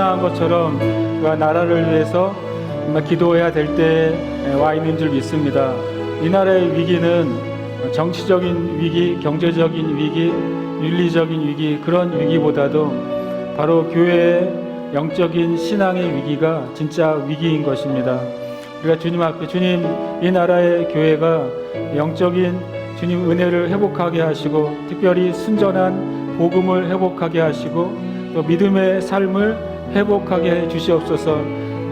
지나간 것처럼 우리가 나라를 위해서 기도해야 될 때에 와 있는 줄 믿습니다. 이 나라의 위기는 정치적인 위기, 경제적인 위기, 윤리적인 위기, 그런 위기보다도 바로 교회의 영적인 신앙의 위기가 진짜 위기인 것입니다. 우리가 주님 앞에, 주님, 이 나라의 교회가 영적인 주님 은혜를 회복하게 하시고, 특별히 순전한 복음을 회복하게 하시고, 또 믿음의 삶을 회복하게 해 주시옵소서.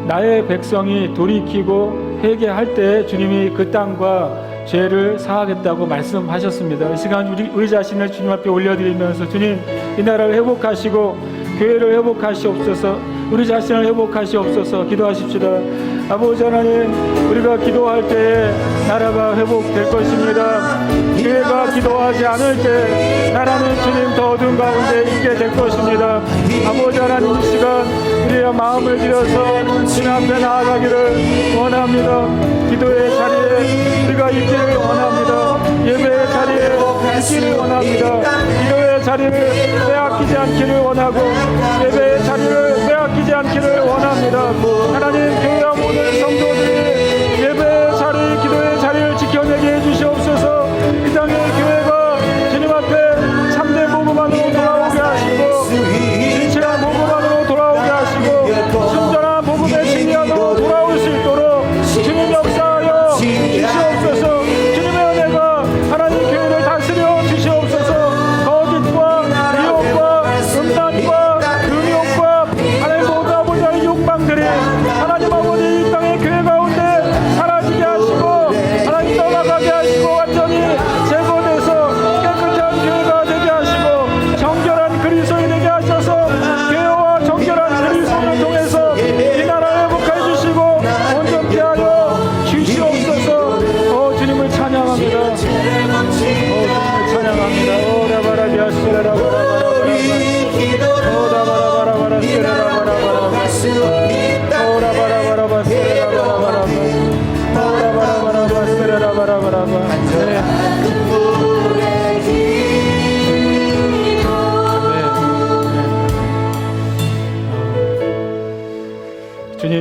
나의 백성이 돌이키고 회개할 때 주님이 그 땅과 죄를 사하겠다고 말씀하셨습니다. 이 시간 우리 자신을 주님 앞에 올려드리면서, 주님, 이 나라를 회복하시고 교회를 회복하시옵소서. 우리 자신을 회복하시옵소서. 기도하십시다. 아버지 하나님, 우리가 기도할 때에 나라가 회복될 것입니다. 교회가 기도하지 않을 때 나라는 주님 더 어두운 가운데 있게 될 것입니다. 아버지 하나님, 이 시간 우리의 마음을 들여서 주님 앞에 나아가기를 원합니다. 기도의 자리에 우리가 있기를 원합니다. 예배의 자리에 있기를 원합니다. 기도의 자리를 빼앗기지 않기를 원하고, 예배의 자리를 빼앗기지 않기를 원합니다. 하나님, 교회와 모든 성도들이 예배의 자리, 기도의 자리를 지켜내게 해주시옵소서. 이 땅의 교회가 주님 앞에 참된 복음 안으로 돌아오게 하시고, 진실한 복음 안으로 돌아오게 하시고, 순전한 복음의 진리 안으로 돌아올 수 있도록 주님 역사하여 주시옵소서. 주님의 은혜가 하나님 교회를 다스려 주시옵소서. 거짓과 미혹과 음란과 음욕과 하나님 모든 아버지의 욕망들이 하나님 아버지 이 땅의 교회 가운데 사라지게 하시고, 하나님 떠나가게 하시고, 완전히 제거돼서 깨끗한 교회가 되게 하시고, 정결한 그리스도인이 되게 하셔서 교회와 정결한 그리스도를 통해서 이 나라를 회복해 주시고 온전케 하여 주시옵소서. 주님을 찬양합니다. 주님을 찬양합니다.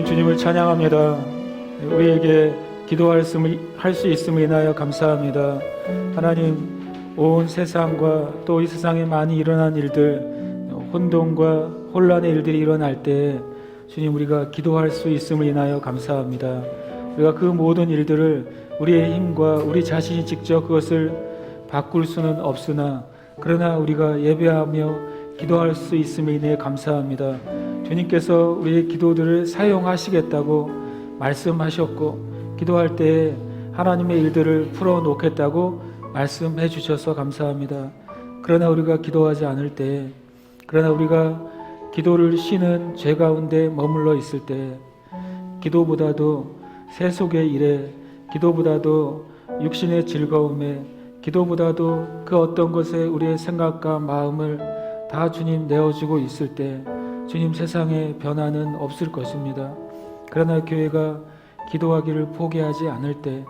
주님을 찬양합니다. 우리에게 기도할 수 있음을 인하여 감사합니다. 하나님, 온 세상과 또 이 세상에 많이 일어난 일들, 혼돈과 혼란의 일들이 일어날 때 주님, 우리가 기도할 수 있음을 인하여 감사합니다. 우리가 그 모든 일들을 우리의 힘과 우리 자신이 직접 그것을 바꿀 수는 없으나, 그러나 우리가 예배하며 기도할 수 있음을 인해 감사합니다. 주님께서 우리의 기도들을 사용하시겠다고 말씀하셨고, 기도할 때에 하나님의 일들을 풀어놓겠다고 말씀해 주셔서 감사합니다. 그러나 우리가 기도하지 않을 때, 그러나 우리가 기도를 쉬는 죄 가운데 머물러 있을 때, 기도보다도 세속의 일에, 기도보다도 육신의 즐거움에, 기도보다도 그 어떤 것에 우리의 생각과 마음을 다 주님 내어주고 있을 때 주님, 세상에 변화는 없을 것입니다. 그러나 교회가 기도하기를 포기하지 않을 때,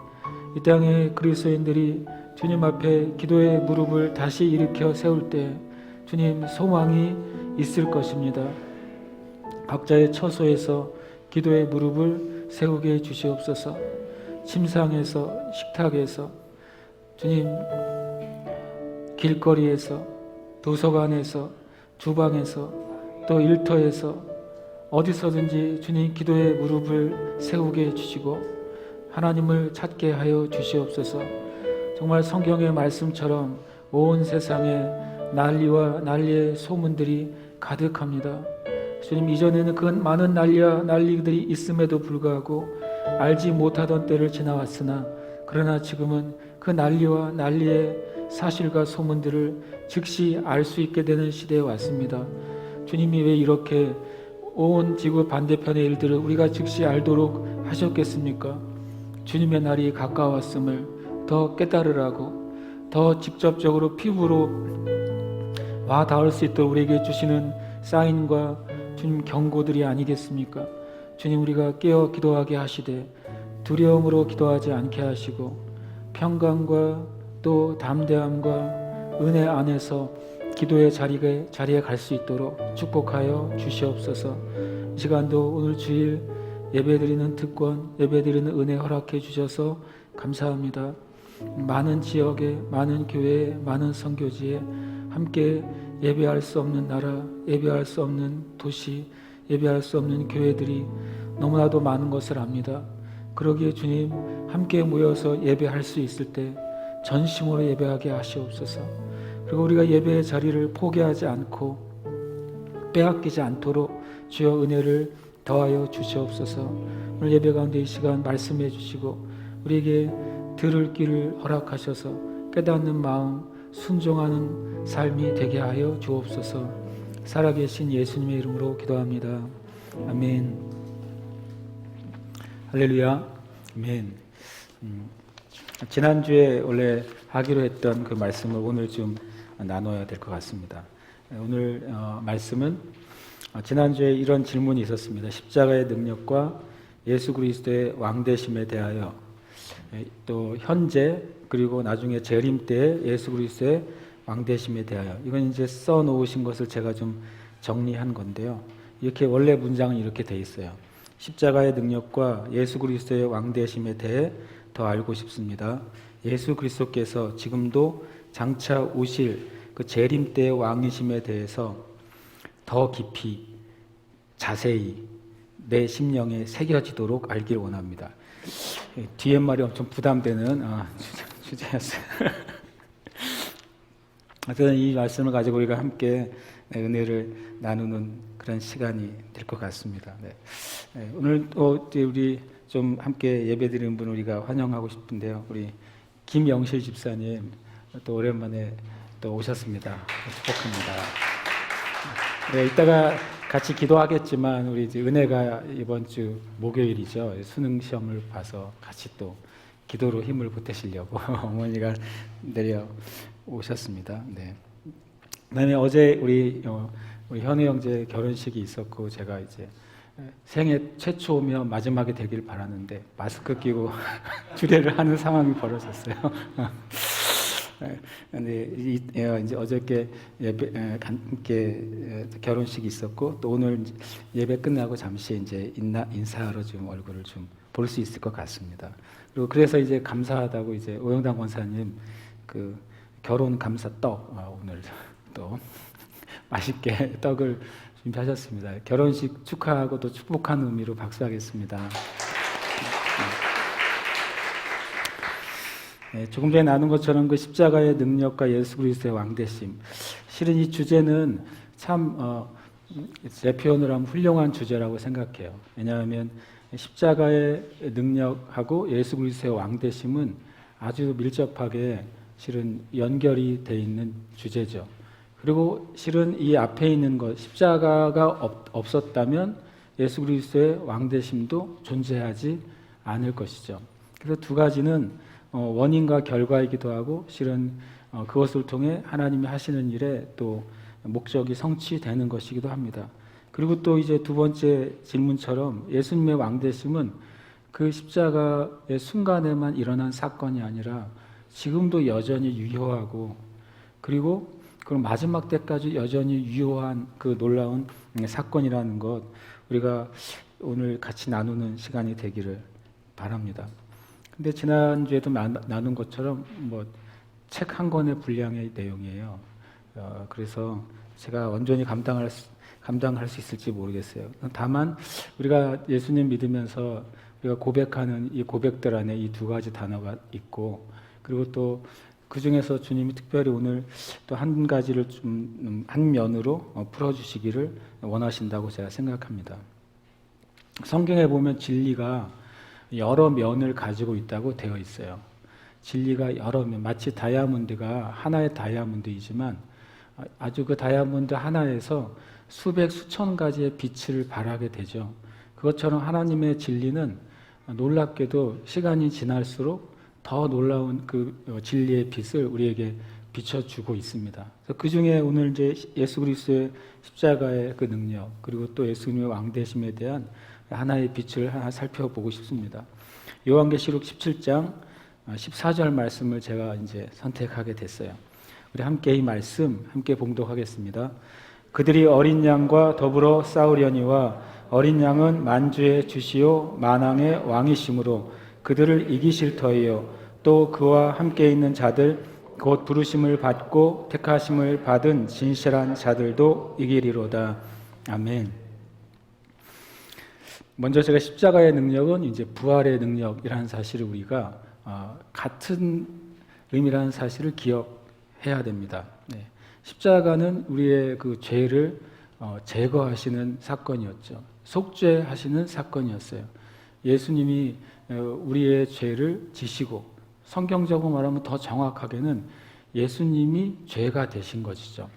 이 땅의 그리스도인들이 주님 앞에 기도의 무릎을 다시 일으켜 세울 때 주님, 소망이 있을 것입니다. 각자의 처소에서 기도의 무릎을 세우게 해 주시옵소서. 침상에서, 식탁에서, 주님, 길거리에서, 도서관에서, 주방에서, 또 일터에서, 어디서든지 주님, 기도의 무릎을 세우게 해주시고 하나님을 찾게 하여 주시옵소서. 정말 성경의 말씀처럼 온 세상에 난리와 난리의 소문들이 가득합니다. 주님, 이전에는 그 많은 난리와 난리들이 있음에도 불구하고 알지 못하던 때를 지나왔으나, 그러나 지금은 그 난리와 난리의 사실과 소문들을 즉시 알 수 있게 되는 시대에 왔습니다. 주님이 왜 이렇게 온 지구 반대편의 일들을 우리가 즉시 알도록 하셨겠습니까? 주님의 날이 가까웠음을 더 깨달으라고, 더 직접적으로 피부로 와 닿을 수 있도록 우리에게 주시는 사인과 주님 경고들이 아니겠습니까? 주님, 우리가 깨어 기도하게 하시되 두려움으로 기도하지 않게 하시고, 평강과 또 담대함과 은혜 안에서 기도의 자리에 갈 수 있도록 축복하여 주시옵소서. 이 시간도 오늘 주일 예배드리는 특권, 예배드리는 은혜 허락해 주셔서 감사합니다. 많은 지역에, 많은 교회에, 많은 선교지에 함께 예배할 수 없는 나라, 예배할 수 없는 도시, 예배할 수 없는 교회들이 너무나도 많은 것을 압니다. 그러기에 주님 함께 모여서 예배할 수 있을 때 전심으로 예배하게 하시옵소서. 그리고 우리가 예배의 자리를 포기하지 않고 빼앗기지 않도록 주여 은혜를 더하여 주시옵소서. 오늘 예배 가운데 이 시간 말씀해 주시고 우리에게 들을 길을 허락하셔서 깨닫는 마음, 순종하는 삶이 되게 하여 주옵소서. 살아계신 예수님의 이름으로 기도합니다. 아멘. 할렐루야. 아멘. 지난주에 원래 하기로 했던 그 말씀을 오늘 좀 나눠야 될 것 같습니다. 오늘 말씀은 지난주에 이런 질문이 있었습니다. 십자가의 능력과 예수 그리스도의 왕되심에 대하여, 또 현재 그리고 나중에 재림 때의 예수 그리스도의 왕되심에 대하여, 이건 이제 써 놓으신 것을 제가 좀 정리한 건데요. 이렇게 원래 문장은 이렇게 돼 있어요. 십자가의 능력과 예수 그리스도의 왕되심에 대해 더 알고 싶습니다. 예수 그리스도께서 지금도 장차 오실 그 재림 때의 왕이심에 대해서 더 깊이 자세히 내 심령에 새겨지도록 알길 원합니다. 뒤에 말이 엄청 부담되는 주제였어요. 하여튼 이 말씀을 가지고 우리가 함께 은혜를 나누는 그런 시간이 될 것 같습니다. 오늘 우리 좀 함께 예배드리는 분 우리가 환영하고 싶은데요. 우리 김영실 집사님 또 오랜만에 또 오셨습니다. 축복합니다. 이따가 같이 기도하겠지만 우리 이제 은혜가 이번 주 목요일이죠. 수능 시험을 봐서 같이 또 기도로 힘을 보태시려고 어머니가 내려 오셨습니다. 네. 그다음에 어제 우리 현우 형제 결혼식이 있었고 제가 이제 생애 최초며 마지막이 되길 바라는데 마스크 끼고 주례를 하는 상황이 벌어졌어요. 근데 이제 어저께 함께 결혼식이 있었고 또 오늘 예배 끝나고 잠시 이제 인사하러 좀 얼굴을 좀 볼 수 있을 것 같습니다. 그리고 그래서 이제 감사하다고 이제 오영당 권사님 그 결혼 감사 떡 오늘 또 맛있게 떡을 준비하셨습니다. 결혼식 축하하고 또 축복하는 의미로 박수하겠습니다. 조금 전에 나눈 것처럼 그 십자가의 능력과 예수 그리스도의 왕되심, 실은 이 주제는 참 제 표현을 하면 훌륭한 주제라고 생각해요. 왜냐하면 십자가의 능력하고 예수 그리스도의 왕되심은 아주 밀접하게 실은 연결이 돼 있는 주제죠. 그리고 실은 이 앞에 있는 것, 십자가가 없었다면 예수 그리스도의 왕되심도 존재하지 않을 것이죠. 그래서 두 가지는 원인과 결과이기도 하고 실은 그것을 통해 하나님이 하시는 일에 또 목적이 성취되는 것이기도 합니다. 그리고 또 이제 두 번째 질문처럼 예수님의 왕되심은 그 십자가의 순간에만 일어난 사건이 아니라 지금도 여전히 유효하고 그리고 그 마지막 때까지 여전히 유효한 그 놀라운 사건이라는 것 우리가 오늘 같이 나누는 시간이 되기를 바랍니다. 근데 지난주에도 나눈 것처럼 뭐 책 한 권의 분량의 내용이에요. 그래서 제가 온전히 감당할 수 있을지 모르겠어요. 다만 우리가 예수님 믿으면서 우리가 고백하는 이 고백들 안에 이 두 가지 단어가 있고 그리고 또 그 중에서 주님이 특별히 오늘 또 한 가지를 좀 한 면으로 풀어주시기를 원하신다고 제가 생각합니다. 성경에 보면 진리가 여러 면을 가지고 있다고 되어 있어요. 진리가 여러 면, 마치 다이아몬드가 하나의 다이아몬드이지만 아주 그 다이아몬드 하나에서 수백 수천 가지의 빛을 발하게 되죠. 그것처럼 하나님의 진리는 놀랍게도 시간이 지날수록 더 놀라운 그 진리의 빛을 우리에게 비춰주고 있습니다. 그 중에 오늘 이제 예수 그리스도의 십자가의 그 능력 그리고 또 예수님의 왕되심에 대한 하나의 빛을 하나 살펴보고 싶습니다. 요한계시록 17장 14절 말씀을 제가 이제 선택하게 됐어요. 우리 함께 이 말씀 함께 봉독하겠습니다. 그들이 어린 양과 더불어 싸우려니와 어린 양은 만주의 주시요 만왕의 왕이심으로 그들을 이기실 터이요 또 그와 함께 있는 자들 곧 부르심을 받고 택하심을 받은 진실한 자들도 이기리로다. 아멘. 먼저 제가 십자가의 능력은 이제 부활의 능력이라는 사실을 우리가 같은 의미라는 사실을 기억해야 됩니다. 네. 십자가는 우리의 그 죄를 제거하시는 사건이었죠. 속죄하시는 사건이었어요. 예수님이 우리의 죄를 지시고, 성경적으로 말하면 더 정확하게는 예수님이 죄가 되신 것이죠.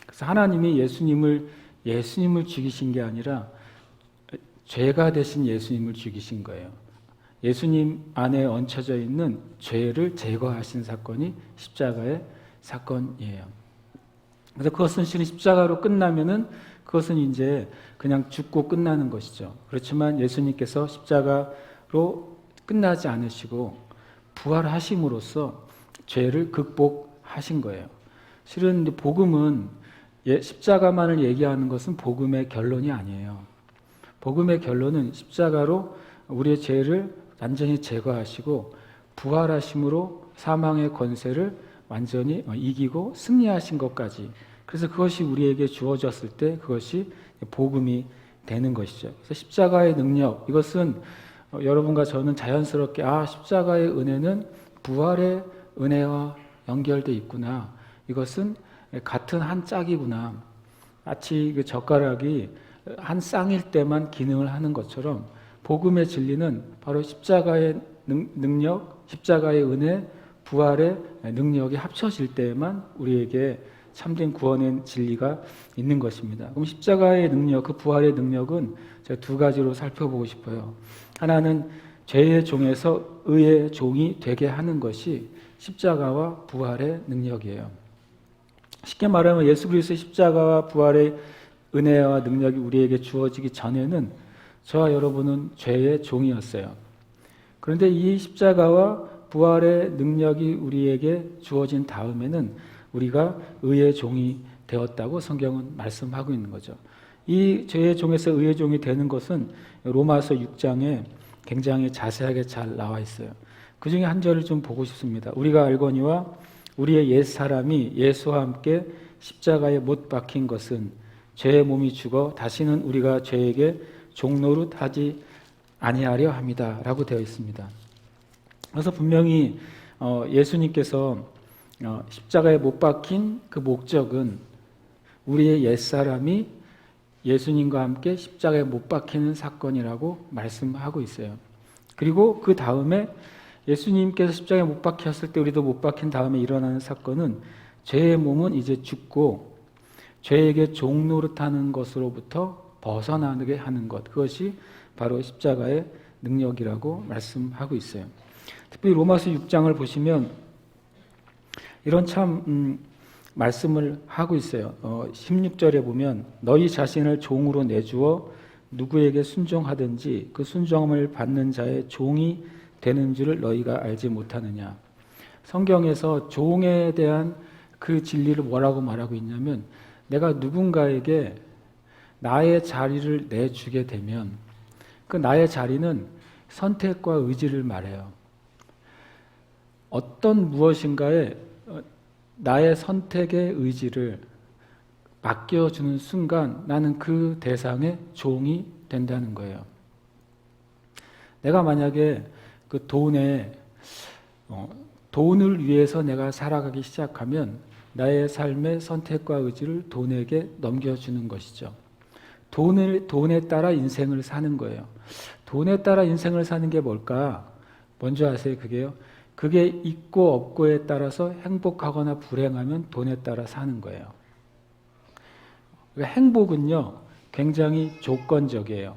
그래서 하나님이 예수님을 죽이신 게 아니라 죄가 되신 예수님을 죽이신 거예요. 예수님 안에 얹혀져 있는 죄를 제거하신 사건이 십자가의 사건이에요. 그래서 그것은 실은 십자가로 끝나면은 그것은 이제 그냥 죽고 끝나는 것이죠. 그렇지만 예수님께서 십자가로 끝나지 않으시고 부활하심으로써 죄를 극복하신 거예요. 실은 복음은 십자가만을 얘기하는 것은 복음의 결론이 아니에요. 복음의 결론은 십자가로 우리의 죄를 완전히 제거하시고 부활하심으로 사망의 권세를 완전히 이기고 승리하신 것까지. 그래서 그것이 우리에게 주어졌을 때 그것이 복음이 되는 것이죠. 그래서 십자가의 능력, 이것은 여러분과 저는 자연스럽게 십자가의 은혜는 부활의 은혜와 연결되어 있구나. 이것은 같은 한 짝이구나. 마치 그 젓가락이 한 쌍일 때만 기능을 하는 것처럼 복음의 진리는 바로 십자가의 능력, 십자가의 은혜, 부활의 능력이 합쳐질 때에만 우리에게 참된 구원의 진리가 있는 것입니다. 그럼 십자가의 능력, 그 부활의 능력은 제가 두 가지로 살펴보고 싶어요. 하나는 죄의 종에서 의의 종이 되게 하는 것이 십자가와 부활의 능력이에요. 쉽게 말하면 예수 그리스도의 십자가와 부활의 은혜와 능력이 우리에게 주어지기 전에는 저와 여러분은 죄의 종이었어요. 그런데 이 십자가와 부활의 능력이 우리에게 주어진 다음에는 우리가 의의 종이 되었다고 성경은 말씀하고 있는 거죠. 이 죄의 종에서 의의 종이 되는 것은 로마서 6장에 굉장히 자세하게 잘 나와 있어요. 그 중에 한 절을 좀 보고 싶습니다. 우리가 알거니와 우리의 옛사람이 예수와 함께 십자가에 못 박힌 것은 죄의 몸이 죽어 다시는 우리가 죄에게 종노릇 하지 아니하려 합니다. 라고 되어 있습니다. 그래서 분명히 예수님께서 십자가에 못 박힌 그 목적은 우리의 옛사람이 예수님과 함께 십자가에 못 박히는 사건이라고 말씀하고 있어요. 그리고 그 다음에 예수님께서 십자가에 못 박혔을 때 우리도 못 박힌 다음에 일어나는 사건은 죄의 몸은 이제 죽고 죄에게 종노릇하는 것으로부터 벗어나게 하는 것, 그것이 바로 십자가의 능력이라고 말씀하고 있어요. 특별히 로마서 6장을 보시면 이런 참 말씀을 하고 있어요. 16절에 보면 너희 자신을 종으로 내주어 누구에게 순종하든지 그 순종을 받는 자의 종이 되는 줄을 너희가 알지 못하느냐. 성경에서 종에 대한 그 진리를 뭐라고 말하고 있냐면 내가 누군가에게 나의 자리를 내주게 되면 그 나의 자리는 선택과 의지를 말해요. 어떤 무엇인가에 나의 선택의 의지를 맡겨주는 순간 나는 그 대상의 종이 된다는 거예요. 내가 만약에 그 돈을 위해서 내가 살아가기 시작하면 나의 삶의 선택과 의지를 돈에게 넘겨주는 것이죠. 돈에 따라 인생을 사는 거예요. 돈에 따라 인생을 사는 게 뭘까? 뭔지 아세요? 그게 있고 없고에 따라서 행복하거나 불행하면 돈에 따라 사는 거예요. 행복은요, 굉장히 조건적이에요.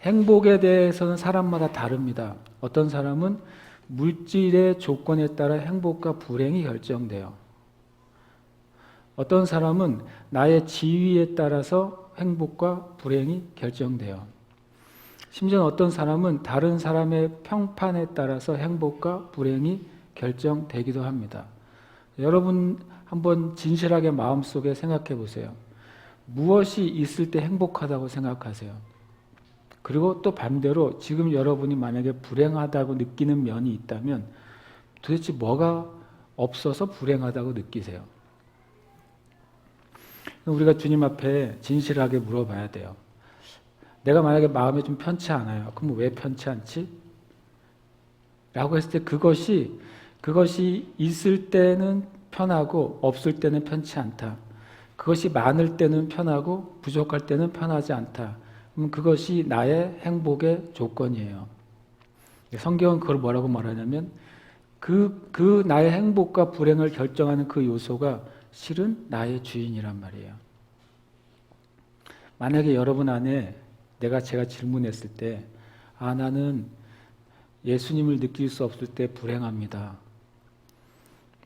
행복에 대해서는 사람마다 다릅니다. 어떤 사람은 물질의 조건에 따라 행복과 불행이 결정돼요. 어떤 사람은 나의 지위에 따라서 행복과 불행이 결정돼요. 심지어 어떤 사람은 다른 사람의 평판에 따라서 행복과 불행이 결정되기도 합니다. 여러분 한번 진실하게 마음속에 생각해 보세요. 무엇이 있을 때 행복하다고 생각하세요? 그리고 또 반대로 지금 여러분이 만약에 불행하다고 느끼는 면이 있다면 도대체 뭐가 없어서 불행하다고 느끼세요? 우리가 주님 앞에 진실하게 물어봐야 돼요. 내가 만약에 마음이 좀 편치 않아요. 그럼 왜 편치 않지? 라고 했을 때 그것이 있을 때는 편하고 없을 때는 편치 않다. 그것이 많을 때는 편하고 부족할 때는 편하지 않다. 그럼 그것이 나의 행복의 조건이에요. 성경은 그걸 뭐라고 말하냐면 그 나의 행복과 불행을 결정하는 그 요소가 실은 나의 주인이란 말이에요. 만약에 여러분 안에 제가 질문했을 때 나는 예수님을 느낄 수 없을 때 불행합니다.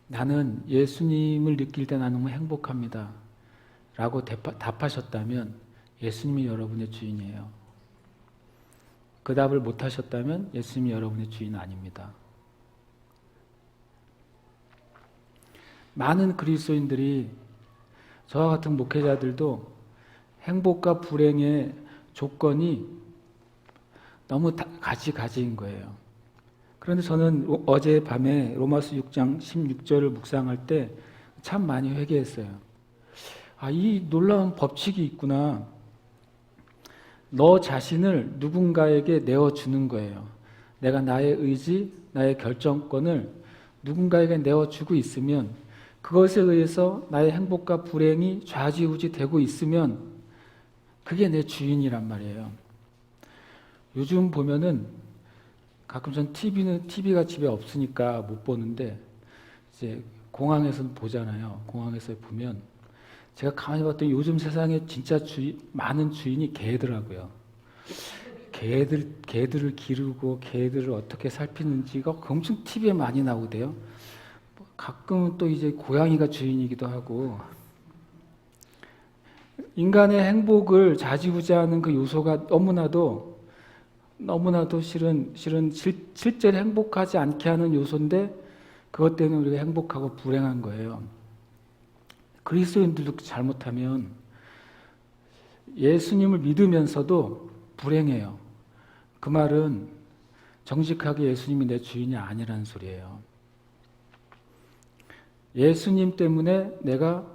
나는 예수님을 느낄 때 나는 너무 행복합니다. 라고 답하셨다면 예수님이 여러분의 주인이에요. 그 답을 못하셨다면 예수님이 여러분의 주인 아닙니다. 많은 그리스도인들이 저와 같은 목회자들도 행복과 불행의 조건이 너무 가지가지인 거예요. 그런데 저는 어젯밤에 로마서 6장 16절을 묵상할 때 참 많이 회개했어요. 이 놀라운 법칙이 있구나. 너 자신을 누군가에게 내어주는 거예요. 내가 나의 의지, 나의 결정권을 누군가에게 내어주고 있으면 그것에 의해서 나의 행복과 불행이 좌지우지 되고 있으면 그게 내 주인이란 말이에요. 요즘 보면은 가끔 전 TV가 집에 없으니까 못 보는데 이제 공항에서 보잖아요. 공항에서 보면 제가 가만히 봤더니 요즘 세상에 진짜 많은 주인이 개더라고요. 개들을 기르고 개들을 어떻게 살피는지가 엄청 TV에 많이 나오대요. 가끔은 또 이제 고양이가 주인이기도 하고 인간의 행복을 좌지우지하는 그 요소가 너무나도 실제로 행복하지 않게 하는 요소인데 그것 때문에 우리가 행복하고 불행한 거예요. 그리스도인들도 잘못하면 예수님을 믿으면서도 불행해요. 그 말은 정직하게 예수님이 내 주인이 아니라는 소리예요. 예수님 때문에 내가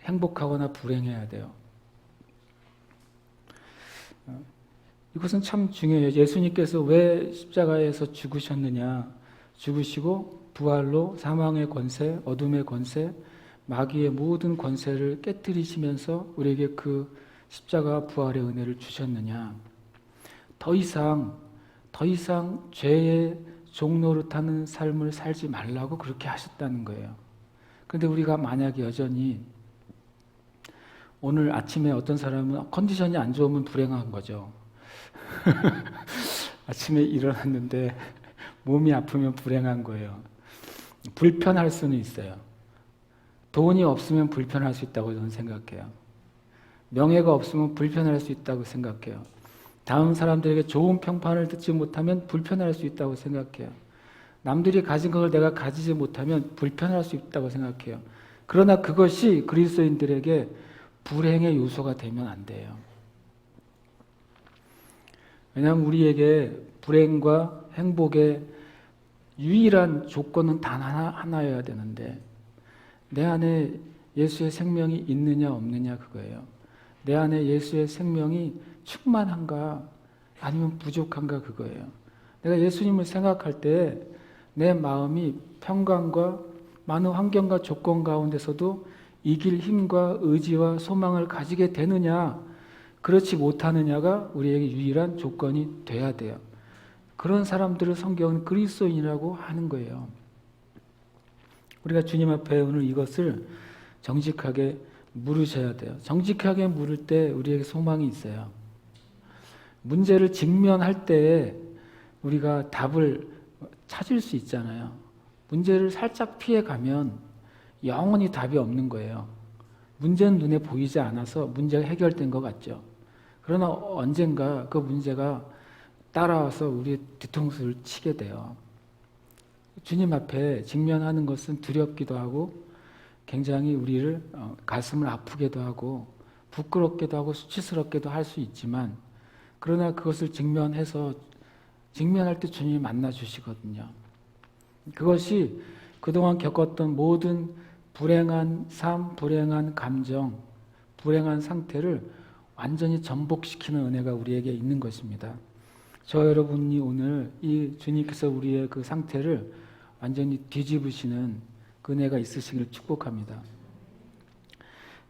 행복하거나 불행해야 돼요. 이것은 참 중요해요. 예수님께서 왜 십자가에서 죽으시고 부활로 사망의 권세, 어둠의 권세, 마귀의 모든 권세를 깨뜨리시면서 우리에게 그 십자가 부활의 은혜를 주셨느냐. 더 이상 죄의 종노릇하는 삶을 살지 말라고 그렇게 하셨다는 거예요. 그런데 우리가 만약에 여전히 오늘 아침에 어떤 사람은 컨디션이 안 좋으면 불행한 거죠. 아침에 일어났는데 몸이 아프면 불행한 거예요. 불편할 수는 있어요. 돈이 없으면 불편할 수 있다고 저는 생각해요. 명예가 없으면 불편할 수 있다고 생각해요. 다음 사람들에게 좋은 평판을 듣지 못하면 불편할 수 있다고 생각해요. 남들이 가진 걸 내가 가지지 못하면 불편할 수 있다고 생각해요. 그러나 그것이 그리스도인들에게 불행의 요소가 되면 안 돼요. 왜냐하면 우리에게 불행과 행복의 유일한 조건은 단 하나여야 되는데 내 안에 예수의 생명이 있느냐 없느냐 그거예요. 내 안에 예수의 생명이 충만한가 아니면 부족한가 그거예요. 내가 예수님을 생각할 때 내 마음이 평강과 많은 환경과 조건 가운데서도 이길 힘과 의지와 소망을 가지게 되느냐 그렇지 못하느냐가 우리에게 유일한 조건이 돼야 돼요. 그런 사람들을 성경은 그리스도인이라고 하는 거예요. 우리가 주님 앞에 오늘 이것을 정직하게 물으셔야 돼요. 정직하게 물을 때 우리에게 소망이 있어요. 문제를 직면할 때 우리가 답을 찾을 수 있잖아요. 문제를 살짝 피해가면 영원히 답이 없는 거예요. 문제는 눈에 보이지 않아서 문제가 해결된 것 같죠. 그러나 언젠가 그 문제가 따라와서 우리의 뒤통수를 치게 돼요. 주님 앞에 직면하는 것은 두렵기도 하고 굉장히 우리를 가슴을 아프게도 하고 부끄럽게도 하고 수치스럽게도 할 수 있지만, 그러나 그것을 직면할 때 주님이 만나 주시거든요. 그것이 그동안 겪었던 모든 불행한 삶, 불행한 감정, 불행한 상태를 완전히 전복시키는 은혜가 우리에게 있는 것입니다. 저 여러분이 오늘 이 주님께서 우리의 그 상태를 완전히 뒤집으시는 그 은혜가 있으시기를 축복합니다.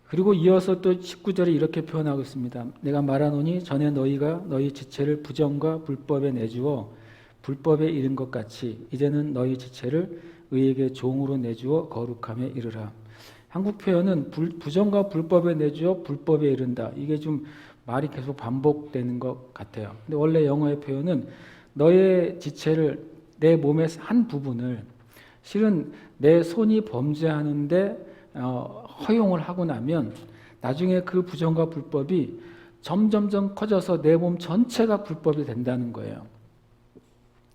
그리고 이어서 또 19절에 이렇게 표현하고 있습니다. 내가 말하노니 전에 너희가 너희 지체를 부정과 불법에 내주어 불법에 이른 것 같이 이제는 너희 지체를 의에게 종으로 내주어 거룩함에 이르라. 한국 표현은 부정과 불법에 내주어 불법에 이른다. 이게 좀 말이 계속 반복되는 것 같아요. 근데 원래 영어의 표현은 너의 지체를, 내 몸의 한 부분을, 실은 내 손이 범죄하는데 허용을 하고 나면 나중에 그 부정과 불법이 점점점 커져서 내 몸 전체가 불법이 된다는 거예요.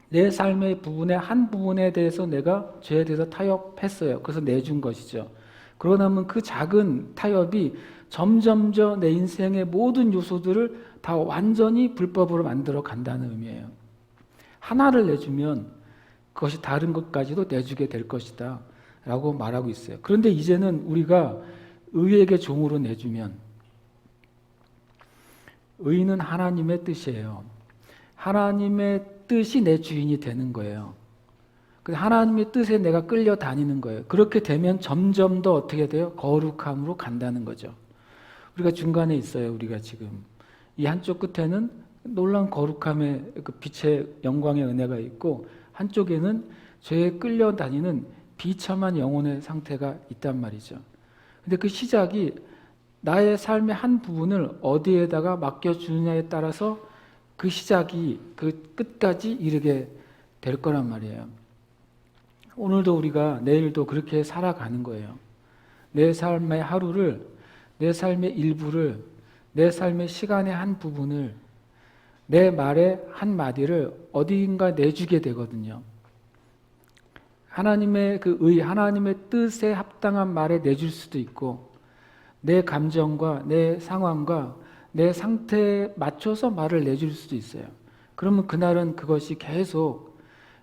내 삶의 부분의 한 부분에 대해서 내가 죄에 대해서 타협했어요. 그래서 내준 것이죠. 그러고 나면 그 작은 타협이 점점점 내 인생의 모든 요소들을 다 완전히 불법으로 만들어 간다는 의미예요. 하나를 내주면 그것이 다른 것까지도 내주게 될 것이다 라고 말하고 있어요. 그런데 이제는 우리가 의에게 종으로 내주면, 의는 하나님의 뜻이에요. 하나님의 뜻이 내 주인이 되는 거예요. 하나님의 뜻에 내가 끌려다니는 거예요. 그렇게 되면 점점 더 어떻게 돼요? 거룩함으로 간다는 거죠. 우리가 중간에 있어요. 우리가 지금 이 한쪽 끝에는 놀라운 거룩함의 그 빛의 영광의 은혜가 있고, 한쪽에는 죄에 끌려다니는 비참한 영혼의 상태가 있단 말이죠. 근데 그 시작이 나의 삶의 한 부분을 어디에다가 맡겨주느냐에 따라서 그 시작이 그 끝까지 이르게 될 거란 말이에요. 오늘도 우리가 내일도 그렇게 살아가는 거예요. 내 삶의 하루를, 내 삶의 일부를, 내 삶의 시간의 한 부분을, 내 말의 한마디를 어디인가 내주게 되거든요. 하나님의 그 하나님의 뜻에 합당한 말에 내줄 수도 있고, 내 감정과 내 상황과 내 상태에 맞춰서 말을 내줄 수도 있어요. 그러면 그날은 그것이 계속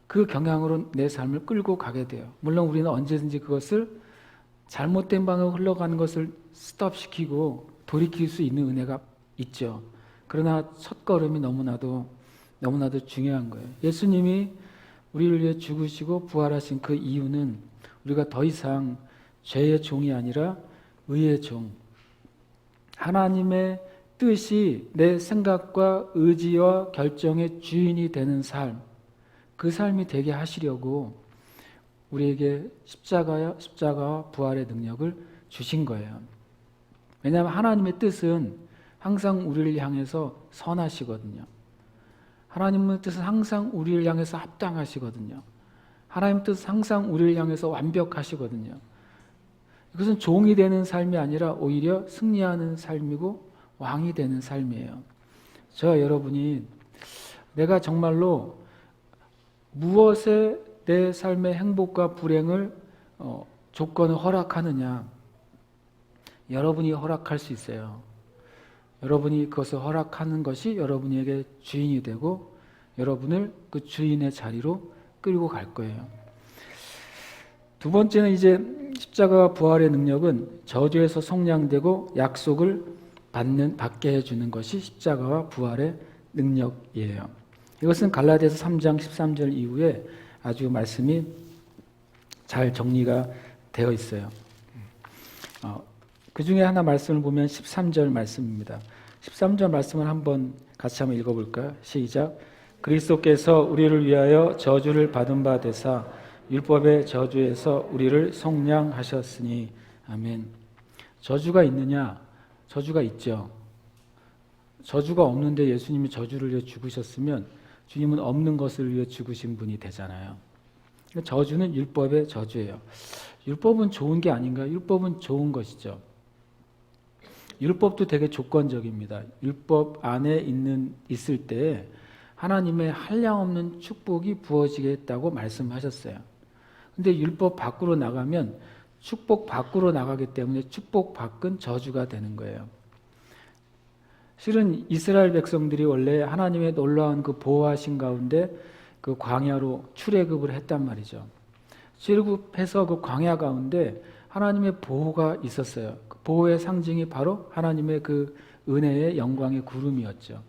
그 경향으로 내 삶을 끌고 가게 돼요. 물론 우리는 언제든지 그것을 잘못된 방향으로 흘러가는 것을 스톱시키고 돌이킬 수 있는 은혜가 있죠. 그러나 첫걸음이 너무나도 중요한 거예요. 예수님이 우리를 위해 죽으시고 부활하신 그 이유는 우리가 더 이상 죄의 종이 아니라 의의 종, 하나님의 뜻이 내 생각과 의지와 결정의 주인이 되는 삶, 그 삶이 되게 하시려고 우리에게 십자가와 부활의 능력을 주신 거예요. 왜냐하면 하나님의 뜻은 항상 우리를 향해서 선하시거든요. 하나님의 뜻은 항상 우리를 향해서 합당하시거든요. 하나님의 뜻은 항상 우리를 향해서 완벽하시거든요. 이것은 종이 되는 삶이 아니라 오히려 승리하는 삶이고 왕이 되는 삶이에요. 저와 여러분이 내가 정말로 무엇에 내 삶의 행복과 불행을 조건을 허락하느냐, 여러분이 허락할 수 있어요. 여러분이 그것을 허락하는 것이 여러분에게 주인이 되고 여러분을 그 주인의 자리로 끌고 갈 거예요. 두 번째는 이제 십자가와 부활의 능력은 저주에서 속량되고 약속을 받게 해주는 것이 십자가와 부활의 능력이에요. 이것은 갈라디아서 3장 13절 이후에 아주 말씀이 잘 정리가 되어 있어요. 그 중에 하나 말씀을 보면 13절 말씀입니다. 13절 말씀을 같이 한번 읽어볼까요? 시작. 그리스도께서 우리를 위하여 저주를 받은 바 되사 율법의 저주에서 우리를 속량하셨으니. 아멘. 저주가 있느냐? 저주가 있죠. 저주가 없는데 예수님이 저주를 위해 죽으셨으면 주님은 없는 것을 위해 죽으신 분이 되잖아요. 저주는 율법의 저주예요. 율법은 좋은 게 아닌가요? 율법은 좋은 것이죠. 율법도 되게 조건적입니다. 율법 안에 있을 때 하나님의 한량없는 축복이 부어지게 했다고 말씀하셨어요. 근데 율법 밖으로 나가면 축복 밖으로 나가기 때문에 축복 밖은 저주가 되는 거예요. 실은 이스라엘 백성들이 원래 하나님의 놀라운 그 보호하신 가운데 그 광야로 출애굽을 했단 말이죠. 출애굽해서 그 광야 가운데 하나님의 보호가 있었어요. 그 보호의 상징이 바로 하나님의 그 은혜의 영광의 구름이었죠.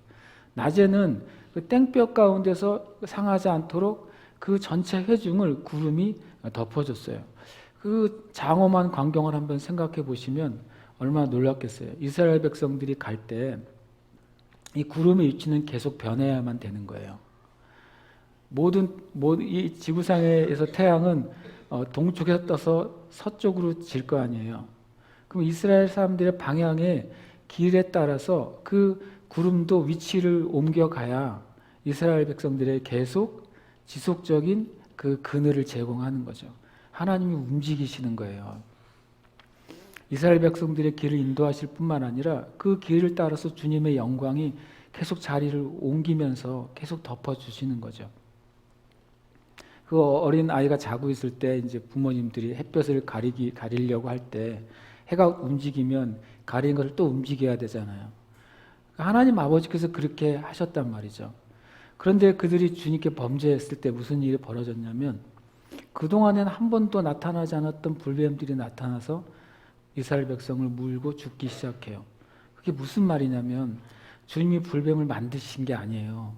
낮에는 그 땡볕 가운데서 상하지 않도록 그 전체 회중을 구름이 덮어줬어요. 그 장엄한 광경을 한번 생각해 보시면 얼마나 놀랍겠어요. 이스라엘 백성들이 갈 때 이 구름의 위치는 계속 변해야만 되는 거예요. 이 지구상에서 태양은 동쪽에서 떠서 서쪽으로 질 거 아니에요. 그럼 이스라엘 사람들의 방향의 길에 따라서 그 구름도 위치를 옮겨가야 이스라엘 백성들의 계속 지속적인 그 그늘을 제공하는 거죠. 하나님이 움직이시는 거예요. 이스라엘 백성들의 길을 인도하실 뿐만 아니라 그 길을 따라서 주님의 영광이 계속 자리를 옮기면서 계속 덮어주시는 거죠. 그 어린 아이가 자고 있을 때 이제 부모님들이 햇볕을 가리려고 할 때 해가 움직이면 가린 것을 또 움직여야 되잖아요. 하나님 아버지께서 그렇게 하셨단 말이죠. 그런데 그들이 주님께 범죄했을 때 무슨 일이 벌어졌냐면 그동안에는 한 번도 나타나지 않았던 불뱀들이 나타나서 이스라엘 백성을 물고 죽기 시작해요. 그게 무슨 말이냐면 주님이 불뱀을 만드신 게 아니에요.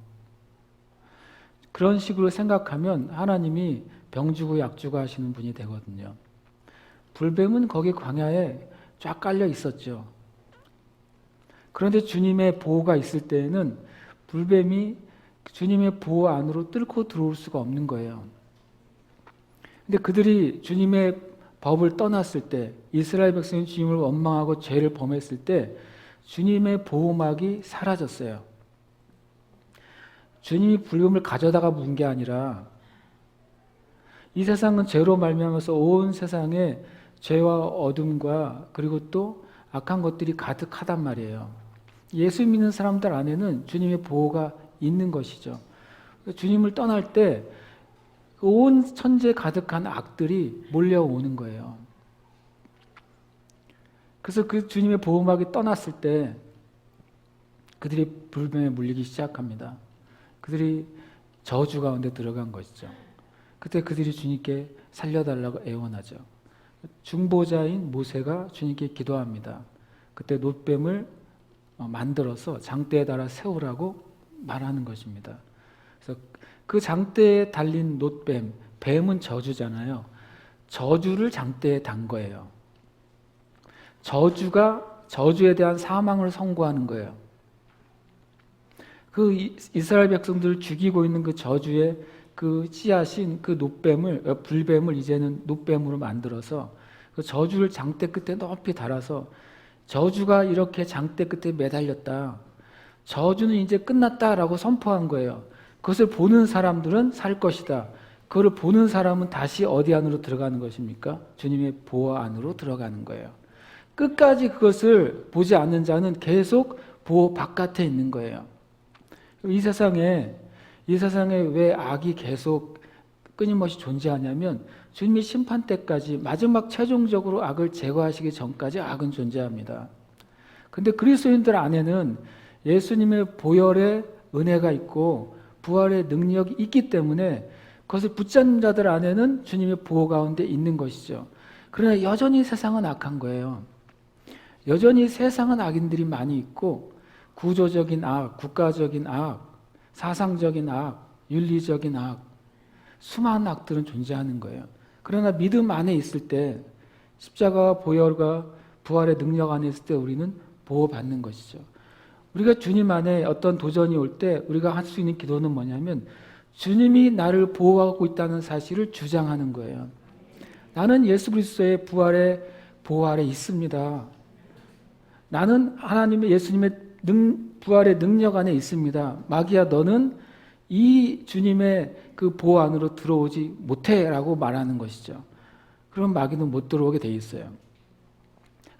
그런 식으로 생각하면 하나님이 병주고 약주고 하시는 분이 되거든요. 불뱀은 거기 광야에 쫙 깔려 있었죠. 그런데 주님의 보호가 있을 때에는 불뱀이 주님의 보호 안으로 뚫고 들어올 수가 없는 거예요. 근데 그들이 주님의 법을 떠났을 때, 이스라엘 백성이 주님을 원망하고 죄를 범했을 때 주님의 보호막이 사라졌어요. 주님이 불금을 가져다가 문 게 아니라 이 세상은 죄로 말미암아서 온 세상에 죄와 어둠과 그리고 또 악한 것들이 가득하단 말이에요. 예수 믿는 사람들 안에는 주님의 보호가 있는 것이죠. 주님을 떠날 때 온 천지에 가득한 악들이 몰려오는 거예요. 그래서 그 주님의 보호막이 떠났을 때 그들이 불뱀에 물리기 시작합니다. 그들이 저주 가운데 들어간 것이죠. 그때 그들이 주님께 살려달라고 애원하죠. 중보자인 모세가 주님께 기도합니다. 그때 놋뱀을 만들어서 장대에 달아 세우라고 말하는 것입니다. 그래서 그 장대에 달린 놋뱀, 뱀은 저주잖아요. 저주를 장대에 단 거예요. 저주에 대한 사망을 선고하는 거예요. 그 이스라엘 백성들을 죽이고 있는 그 저주의 그 씨앗인 그 불뱀을 이제는 놋뱀으로 만들어서 그 저주를 장대 끝에 높이 달아서 저주가 이렇게 장대 끝에 매달렸다. 저주는 이제 끝났다라고 선포한 거예요. 그것을 보는 사람들은 살 것이다. 그걸 보는 사람은 다시 어디 안으로 들어가는 것입니까? 주님의 보호 안으로 들어가는 거예요. 끝까지 그것을 보지 않는 자는 계속 보호 바깥에 있는 거예요. 이 세상에 왜 악이 계속 끊임없이 존재하냐면 주님의 심판 때까지 마지막 최종적으로 악을 제거하시기 전까지 악은 존재합니다. 근데 그리스도인들 안에는 예수님의 보혈의 은혜가 있고 부활의 능력이 있기 때문에 그것을 붙잡는 자들 안에는 주님의 보호 가운데 있는 것이죠. 그러나 여전히 세상은 악한 거예요. 여전히 세상은 악인들이 많이 있고 구조적인 악, 국가적인 악, 사상적인 악, 윤리적인 악, 수많은 악들은 존재하는 거예요. 그러나 믿음 안에 있을 때 십자가와 보혈과 부활의 능력 안에 있을 때 우리는 보호받는 것이죠. 우리가 주님 안에 어떤 도전이 올 때 우리가 할 수 있는 기도는 뭐냐면 주님이 나를 보호하고 있다는 사실을 주장하는 거예요. 나는 예수 그리스도의 부활의 보호 아래 있습니다. 나는 예수님의 부활의 능력 안에 있습니다. 마귀야 너는 이 주님의 그 보호 안으로 들어오지 못해라고 말하는 것이죠. 그럼 마귀는 못 들어오게 돼 있어요.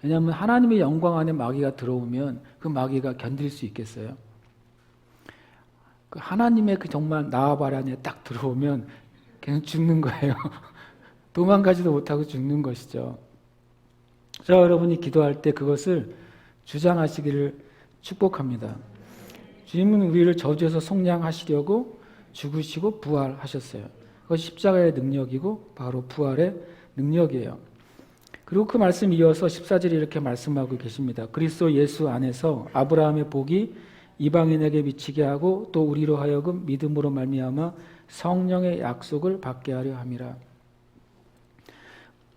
왜냐하면 하나님의 영광 안에 마귀가 들어오면 그 마귀가 견딜 수 있겠어요? 하나님의 그 정말 나와바라 안에 딱 들어오면 그냥 죽는 거예요. 도망가지도 못하고 죽는 것이죠. 자, 여러분이 기도할 때 그것을 주장하시기를 축복합니다. 주님은 우리를 저주에서 속량하시려고 죽으시고 부활하셨어요. 그것이 십자가의 능력이고 바로 부활의 능력이에요. 그리고 그 말씀 이어서 14절에 이렇게 말씀하고 계십니다. 그리스도 예수 안에서 아브라함의 복이 이방인에게 미치게 하고 또 우리로 하여금 믿음으로 말미암아 성령의 약속을 받게 하려 함이라.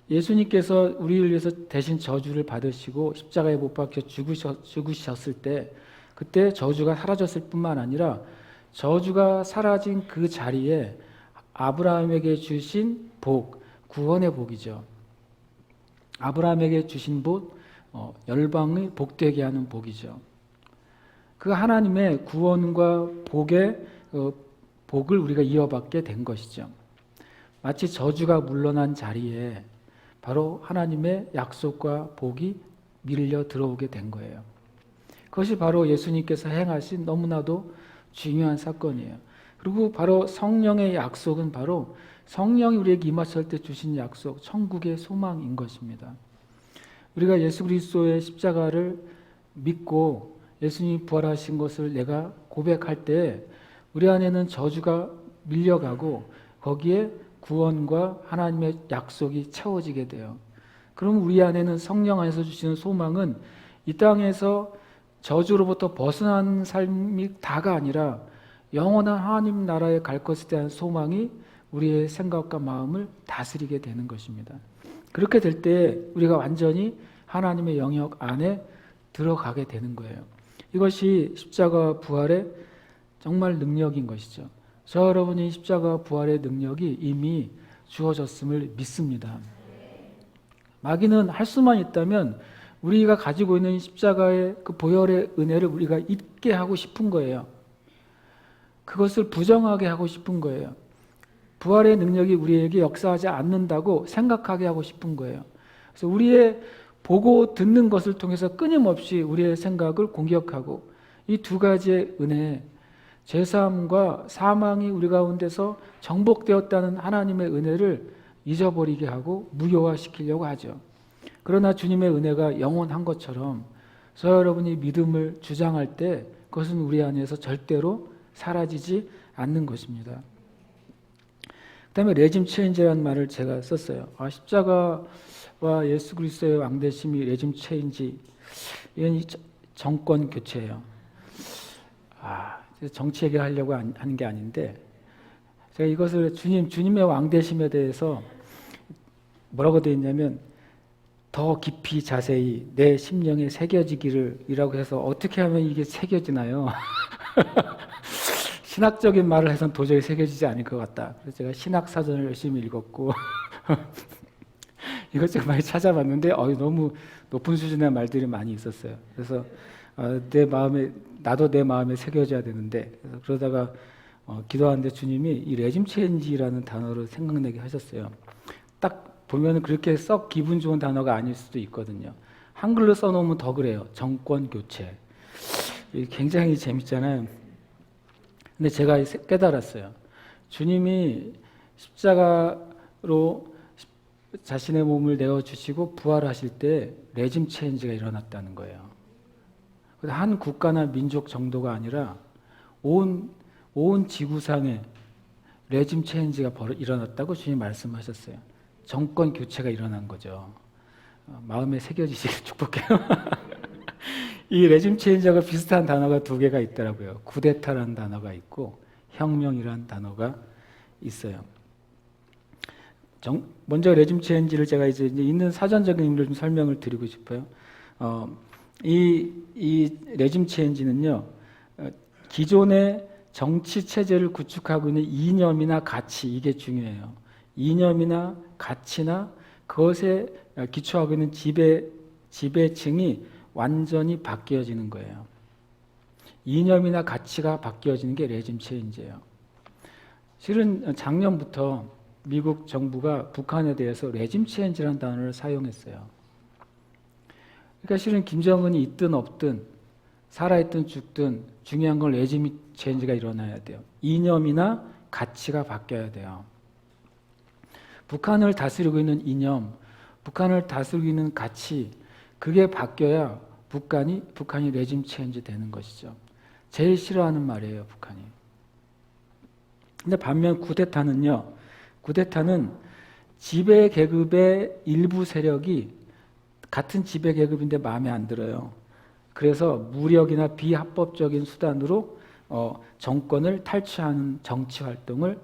예수님께서 우리를 위해서 대신 저주를 받으시고 십자가에 못 박혀 죽으셨을 때 그때 저주가 사라졌을 뿐만 아니라 저주가 사라진 그 자리에 아브라함에게 주신 복, 구원의 복이죠. 아브라함에게 주신 복, 열방의 복되게 하는 복이죠. 그 하나님의 구원과 복의 복을 우리가 이어받게 된 것이죠. 마치 저주가 물러난 자리에 바로 하나님의 약속과 복이 밀려 들어오게 된 거예요. 그것이 바로 예수님께서 행하신 너무나도 중요한 사건이에요. 그리고 바로 성령의 약속은 바로 성령이 우리에게 임하실 때 주신 약속, 천국의 소망인 것입니다. 우리가 예수 그리스도의 십자가를 믿고 예수님이 부활하신 것을 내가 고백할 때 우리 안에는 저주가 밀려가고 거기에 구원과 하나님의 약속이 채워지게 돼요. 그럼 우리 안에는 성령 안에서 주시는 소망은 이 땅에서 저주로부터 벗어난 삶이 다가 아니라 영원한 하나님 나라에 갈 것에 대한 소망이 우리의 생각과 마음을 다스리게 되는 것입니다. 그렇게 될 때 우리가 완전히 하나님의 영역 안에 들어가게 되는 거예요. 이것이 십자가 부활의 정말 능력인 것이죠. 저 여러분이 십자가 부활의 능력이 이미 주어졌음을 믿습니다. 마귀는 할 수만 있다면 우리가 가지고 있는 십자가의 그 보혈의 은혜를 우리가 잊게 하고 싶은 거예요. 그것을 부정하게 하고 싶은 거예요. 부활의 능력이 우리에게 역사하지 않는다고 생각하게 하고 싶은 거예요. 그래서 우리의 보고 듣는 것을 통해서 끊임없이 우리의 생각을 공격하고 이 두 가지의 은혜, 죄사함과 사망이 우리 가운데서 정복되었다는 하나님의 은혜를 잊어버리게 하고 무효화시키려고 하죠. 그러나 주님의 은혜가 영원한 것처럼 저 여러분이 믿음을 주장할 때 그것은 우리 안에서 절대로 사라지지 않는 것입니다. 그 다음에 레짐 체인지라는 말을 제가 썼어요. 십자가와 예수 그리스도의 왕대심이 레짐 체인지, 이건 정권 교체예요. 정치 얘기하려고 하는 게 아닌데 제가 이것을 주님의 왕대심에 대해서 뭐라고 되어 있냐면 더 깊이 자세히 내 심령에 새겨지기를 이라고 해서 어떻게 하면 이게 새겨지나요? 신학적인 말을 해서는 도저히 새겨지지 않을 것 같다. 그래서 제가 신학 사전을 열심히 읽었고 이것저것 많이 찾아봤는데 너무 높은 수준의 말들이 많이 있었어요. 그래서 나도 내 마음에 새겨져야 되는데 그러다가 기도하는데 주님이 이 레짐 체인지라는 단어를 생각나게 하셨어요. 딱 보면 그렇게 썩 기분 좋은 단어가 아닐 수도 있거든요. 한글로 써놓으면 더 그래요. 정권 교체. 굉장히 재밌잖아요. 근데 제가 깨달았어요. 주님이 십자가로 자신의 몸을 내어주시고 부활하실 때 레짐 체인지가 일어났다는 거예요. 한 국가나 민족 정도가 아니라 온 지구상에 레짐 체인지가 일어났다고 주님 말씀하셨어요. 정권 교체가 일어난 거죠. 마음에 새겨지시길 축복해요. 이 레짐 체인지가 비슷한 단어가 두 개가 있더라고요. 쿠데타라는 단어가 있고 혁명이라는 단어가 있어요. 먼저 레짐 체인지를 제가 이제 있는 사전적인 의미를 좀 설명을 드리고 싶어요. 이 레짐 체인지는요, 기존의 정치 체제를 구축하고 있는 이념이나 가치, 이게 중요해요. 이념이나 가치나 그것에 기초하고 있는 지배층이 완전히 바뀌어지는 거예요. 이념이나 가치가 바뀌어지는 게 레짐 체인지예요. 실은 작년부터 미국 정부가 북한에 대해서 레짐 체인지라는 단어를 사용했어요. 그러니까 실은 김정은이 있든 없든 살아있든 죽든 중요한 건 레짐 체인지가 일어나야 돼요. 이념이나 가치가 바뀌어야 돼요. 북한을 다스리고 있는 이념, 북한을 다스리고 있는 가치, 그게 바뀌어야 북한이 레짐 체인지 되는 것이죠. 제일 싫어하는 말이에요, 북한이. 근데 반면 쿠데타는 지배 계급의 일부 세력이 같은 지배 계급인데 마음에 안 들어요. 그래서 무력이나 비합법적인 수단으로 정권을 탈취하는 정치 활동을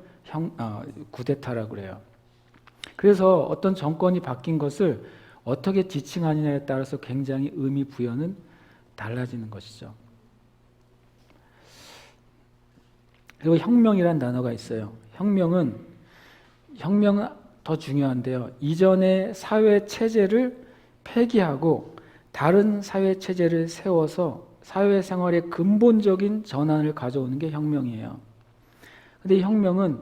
쿠데타라고 그래요. 그래서 어떤 정권이 바뀐 것을 어떻게 지칭하느냐에 따라서 굉장히 의미 부여는 달라지는 것이죠. 그리고 혁명이라는 단어가 있어요. 혁명은 더 중요한데요. 이전의 사회 체제를 폐기하고 다른 사회 체제를 세워서 사회 생활의 근본적인 전환을 가져오는 게 혁명이에요. 근데 이 혁명은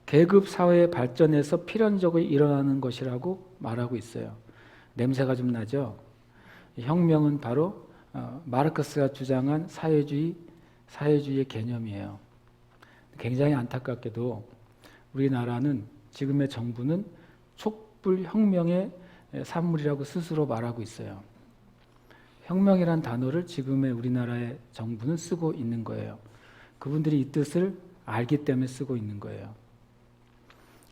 계급 사회의 발전에서 필연적으로 일어나는 것이라고 말하고 있어요. 냄새가 좀 나죠? 혁명은 바로 마르크스가 주장한 사회주의의 개념이에요. 굉장히 안타깝게도 우리나라는 지금의 정부는 촛불혁명의 산물이라고 스스로 말하고 있어요. 혁명이란 단어를 지금의 우리나라의 정부는 쓰고 있는 거예요. 그분들이 이 뜻을 알기 때문에 쓰고 있는 거예요.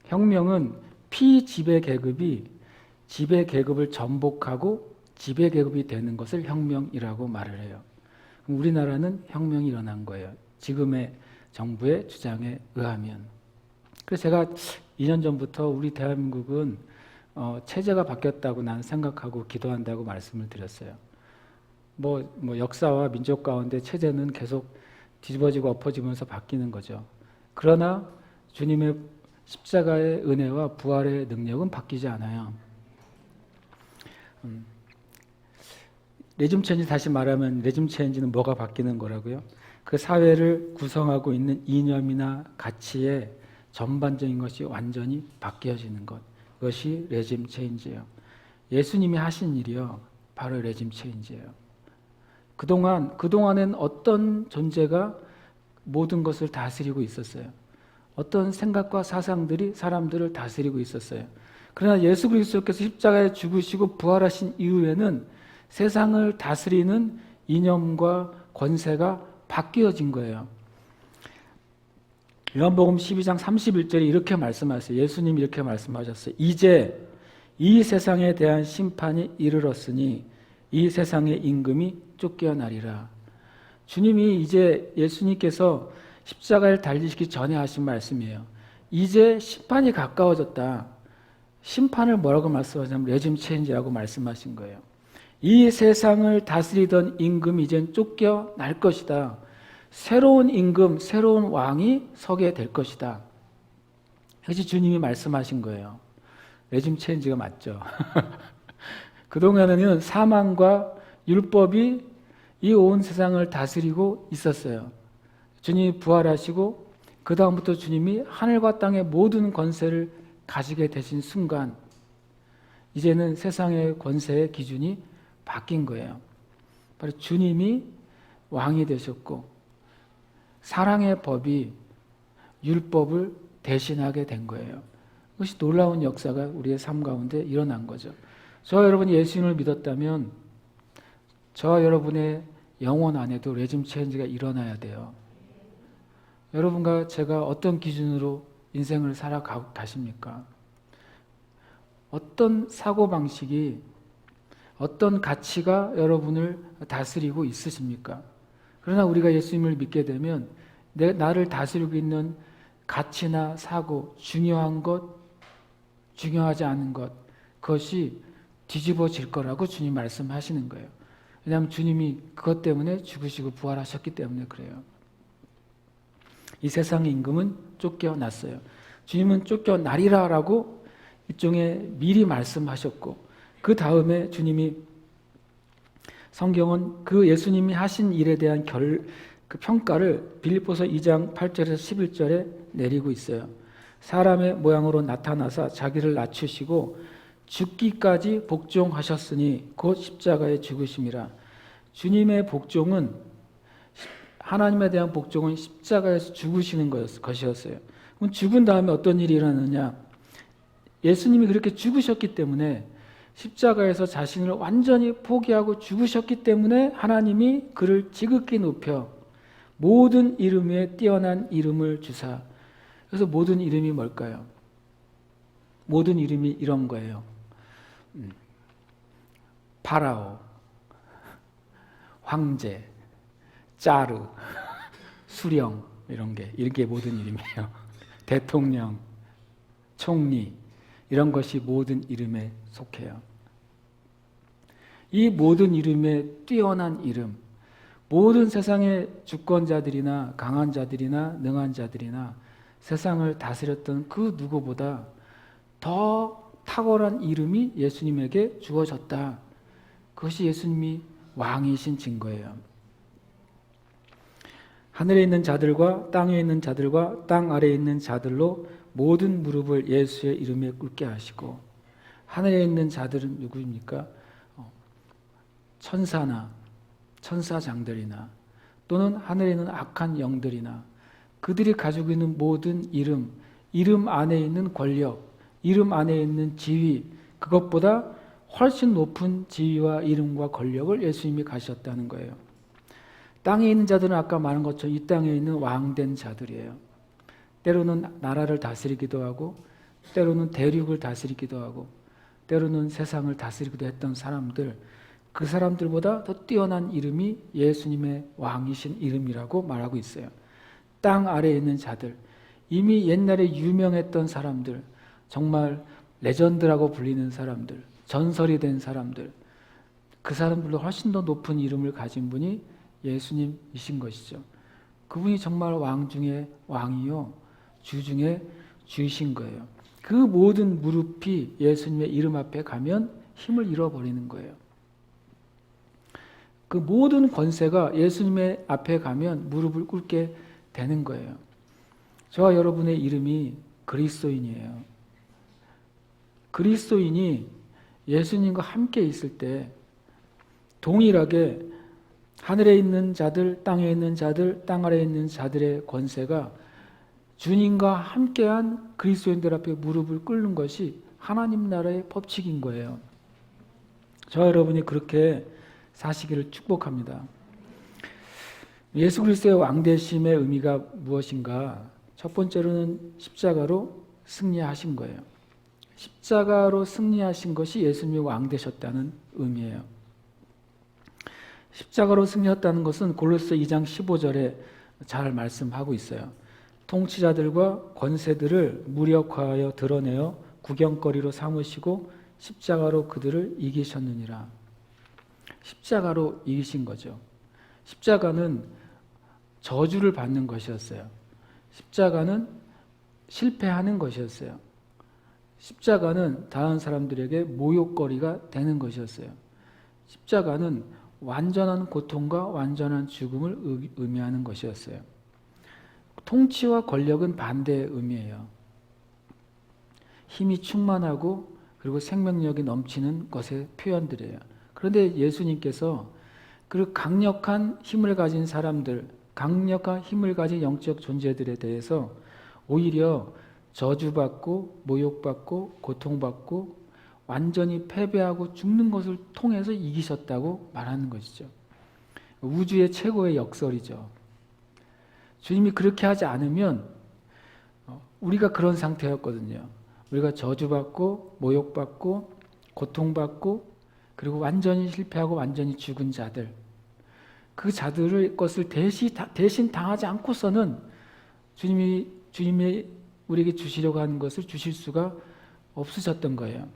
혁명은 피지배 계급이 지배 계급을 전복하고 지배 계급이 되는 것을 혁명이라고 말을 해요. 그럼 우리나라는 혁명이 일어난 거예요. 지금의 정부의 주장에 의하면. 그래서 제가 2년 전부터 우리 대한민국은 체제가 바뀌었다고 나는 생각하고 기도한다고 말씀을 드렸어요. 뭐 역사와 민족 가운데 체제는 계속 뒤집어지고 엎어지면서 바뀌는 거죠. 그러나 주님의 십자가의 은혜와 부활의 능력은 바뀌지 않아요. 레짐 체인지, 다시 말하면 레짐 체인지는 뭐가 바뀌는 거라고요? 그 사회를 구성하고 있는 이념이나 가치의 전반적인 것이 완전히 바뀌어지는 것. 그것이 레짐 체인지예요. 예수님이 하신 일이요, 바로 레짐 체인지예요. 그동안엔 어떤 존재가 모든 것을 다스리고 있었어요. 어떤 생각과 사상들이 사람들을 다스리고 있었어요. 그러나 예수 그리스도께서 십자가에 죽으시고 부활하신 이후에는 세상을 다스리는 이념과 권세가 바뀌어진 거예요. 요한복음 12장 31절에 이렇게 말씀하셨어요. 예수님이 이렇게 말씀하셨어요. 이제 이 세상에 대한 심판이 이르렀으니 이 세상의 임금이 쫓겨나리라. 주님이 이제 예수님께서 십자가를 달리시기 전에 하신 말씀이에요. 이제 심판이 가까워졌다. 심판을 뭐라고 말씀하시냐면 레짐 체인지라고 말씀하신 거예요. 이 세상을 다스리던 임금이 이젠 쫓겨날 것이다. 새로운 임금, 새로운 왕이 서게 될 것이다. 그것이 주님이 말씀하신 거예요. 레짐 체인지가 맞죠. 그동안에는 사망과 율법이 이 온 세상을 다스리고 있었어요. 주님이 부활하시고 그 다음부터 주님이 하늘과 땅의 모든 권세를 가지게 되신 순간 이제는 세상의 권세의 기준이 바뀐 거예요. 바로 주님이 왕이 되셨고 사랑의 법이 율법을 대신하게 된 거예요. 그것이 놀라운 역사가 우리의 삶 가운데 일어난 거죠. 저와 여러분이 예수님을 믿었다면 저와 여러분의 영혼 안에도 레짐 체인지가 일어나야 돼요. 여러분과 제가 어떤 기준으로 인생을 살아가고 가십니까? 어떤 사고방식이, 어떤 가치가 여러분을 다스리고 있으십니까? 그러나 우리가 예수님을 믿게 되면 나를 다스리고 있는 가치나 사고, 중요한 것, 중요하지 않은 것, 그것이 뒤집어질 거라고 주님 말씀하시는 거예요. 왜냐하면 주님이 그것 때문에 죽으시고 부활하셨기 때문에 그래요. 이 세상의 임금은 쫓겨났어요. 주님은 쫓겨나리라라고 일종의 미리 말씀하셨고 그 다음에 주님이 성경은 그 예수님이 하신 일에 대한 그 평가를 빌립보서 2장 8절에서 11절에 내리고 있어요. 사람의 모양으로 나타나사 자기를 낮추시고 죽기까지 복종하셨으니 곧 십자가에 죽으심이라. 주님의 복종은, 하나님에 대한 복종은 십자가에서 죽으시는 것이었어요. 그럼 죽은 다음에 어떤 일이 일어나느냐? 예수님이 그렇게 죽으셨기 때문에, 십자가에서 자신을 완전히 포기하고 죽으셨기 때문에 하나님이 그를 지극히 높여 모든 이름 위에 뛰어난 이름을 주사. 그래서 모든 이름이 뭘까요? 모든 이름이 이런 거예요. 파라오, 황제, 짜르, 수령, 이게 모든 이름이에요. 대통령, 총리, 이런 것이 모든 이름에 속해요. 이 모든 이름에 뛰어난 이름, 모든 세상의 주권자들이나 강한 자들이나 능한 자들이나 세상을 다스렸던 그 누구보다 더 탁월한 이름이 예수님에게 주어졌다. 그것이 예수님이 왕이신 증거예요. 하늘에 있는 자들과 땅에 있는 자들과 땅 아래에 있는 자들로 모든 무릎을 예수의 이름에 꿇게 하시고, 하늘에 있는 자들은 누구입니까? 천사나 천사장들이나 또는 하늘에 있는 악한 영들이나 그들이 가지고 있는 모든 이름, 이름 안에 있는 권력, 이름 안에 있는 지위, 그것보다 훨씬 높은 지위와 이름과 권력을 예수님이 가지셨다는 거예요. 땅에 있는 자들은 아까 말한 것처럼 이 땅에 있는 왕된 자들이에요. 때로는 나라를 다스리기도 하고, 때로는 대륙을 다스리기도 하고, 때로는 세상을 다스리기도 했던 사람들, 그 사람들보다 더 뛰어난 이름이 예수님의 왕이신 이름이라고 말하고 있어요. 땅 아래에 있는 자들, 이미 옛날에 유명했던 사람들, 정말 레전드라고 불리는 사람들, 전설이 된 사람들, 그 사람들로 훨씬 더 높은 이름을 가진 분이 예수님이신 것이죠. 그분이 정말 왕 중에 왕이요, 주 중에 주이신 거예요. 그 모든 무릎이 예수님의 이름 앞에 가면 힘을 잃어버리는 거예요. 그 모든 권세가 예수님의 앞에 가면 무릎을 꿇게 되는 거예요. 저와 여러분의 이름이 그리스도인이에요. 그리스도인이 예수님과 함께 있을 때 동일하게 하늘에 있는 자들, 땅에 있는 자들, 땅 아래에 있는 자들의 권세가 주님과 함께한 그리스도인들 앞에 무릎을 꿇는 것이 하나님 나라의 법칙인 거예요. 저와 여러분이 그렇게 사시기를 축복합니다. 예수 그리스도의 왕되심의 의미가 무엇인가? 첫 번째로는 십자가로 승리하신 거예요. 십자가로 승리하신 것이 예수님이 왕되셨다는 의미예요. 십자가로 승리했다는 것은 골로새 2장 15절에 잘 말씀하고 있어요. 통치자들과 권세들을 무력화하여 드러내어 구경거리로 삼으시고 십자가로 그들을 이기셨느니라. 십자가로 이기신 거죠. 십자가는 저주를 받는 것이었어요. 십자가는 실패하는 것이었어요. 십자가는 다른 사람들에게 모욕거리가 되는 것이었어요. 십자가는 완전한 고통과 완전한 죽음을 의미하는 것이었어요. 통치와 권력은 반대의 의미예요. 힘이 충만하고 그리고 생명력이 넘치는 것의 표현들이에요. 그런데 예수님께서 그 강력한 힘을 가진 사람들, 강력한 힘을 가진 영적 존재들에 대해서 오히려 저주받고 모욕받고 고통받고 완전히 패배하고 죽는 것을 통해서 이기셨다고 말하는 것이죠. 우주의 최고의 역설이죠. 주님이 그렇게 하지 않으면 우리가 그런 상태였거든요. 우리가 저주받고 모욕받고 고통받고 그리고 완전히 실패하고 완전히 죽은 자들, 그 자들의 것을 대신 당하지 않고서는 주님이 우리에게 주시려고 하는 것을 주실 수가 없으셨던 거예요.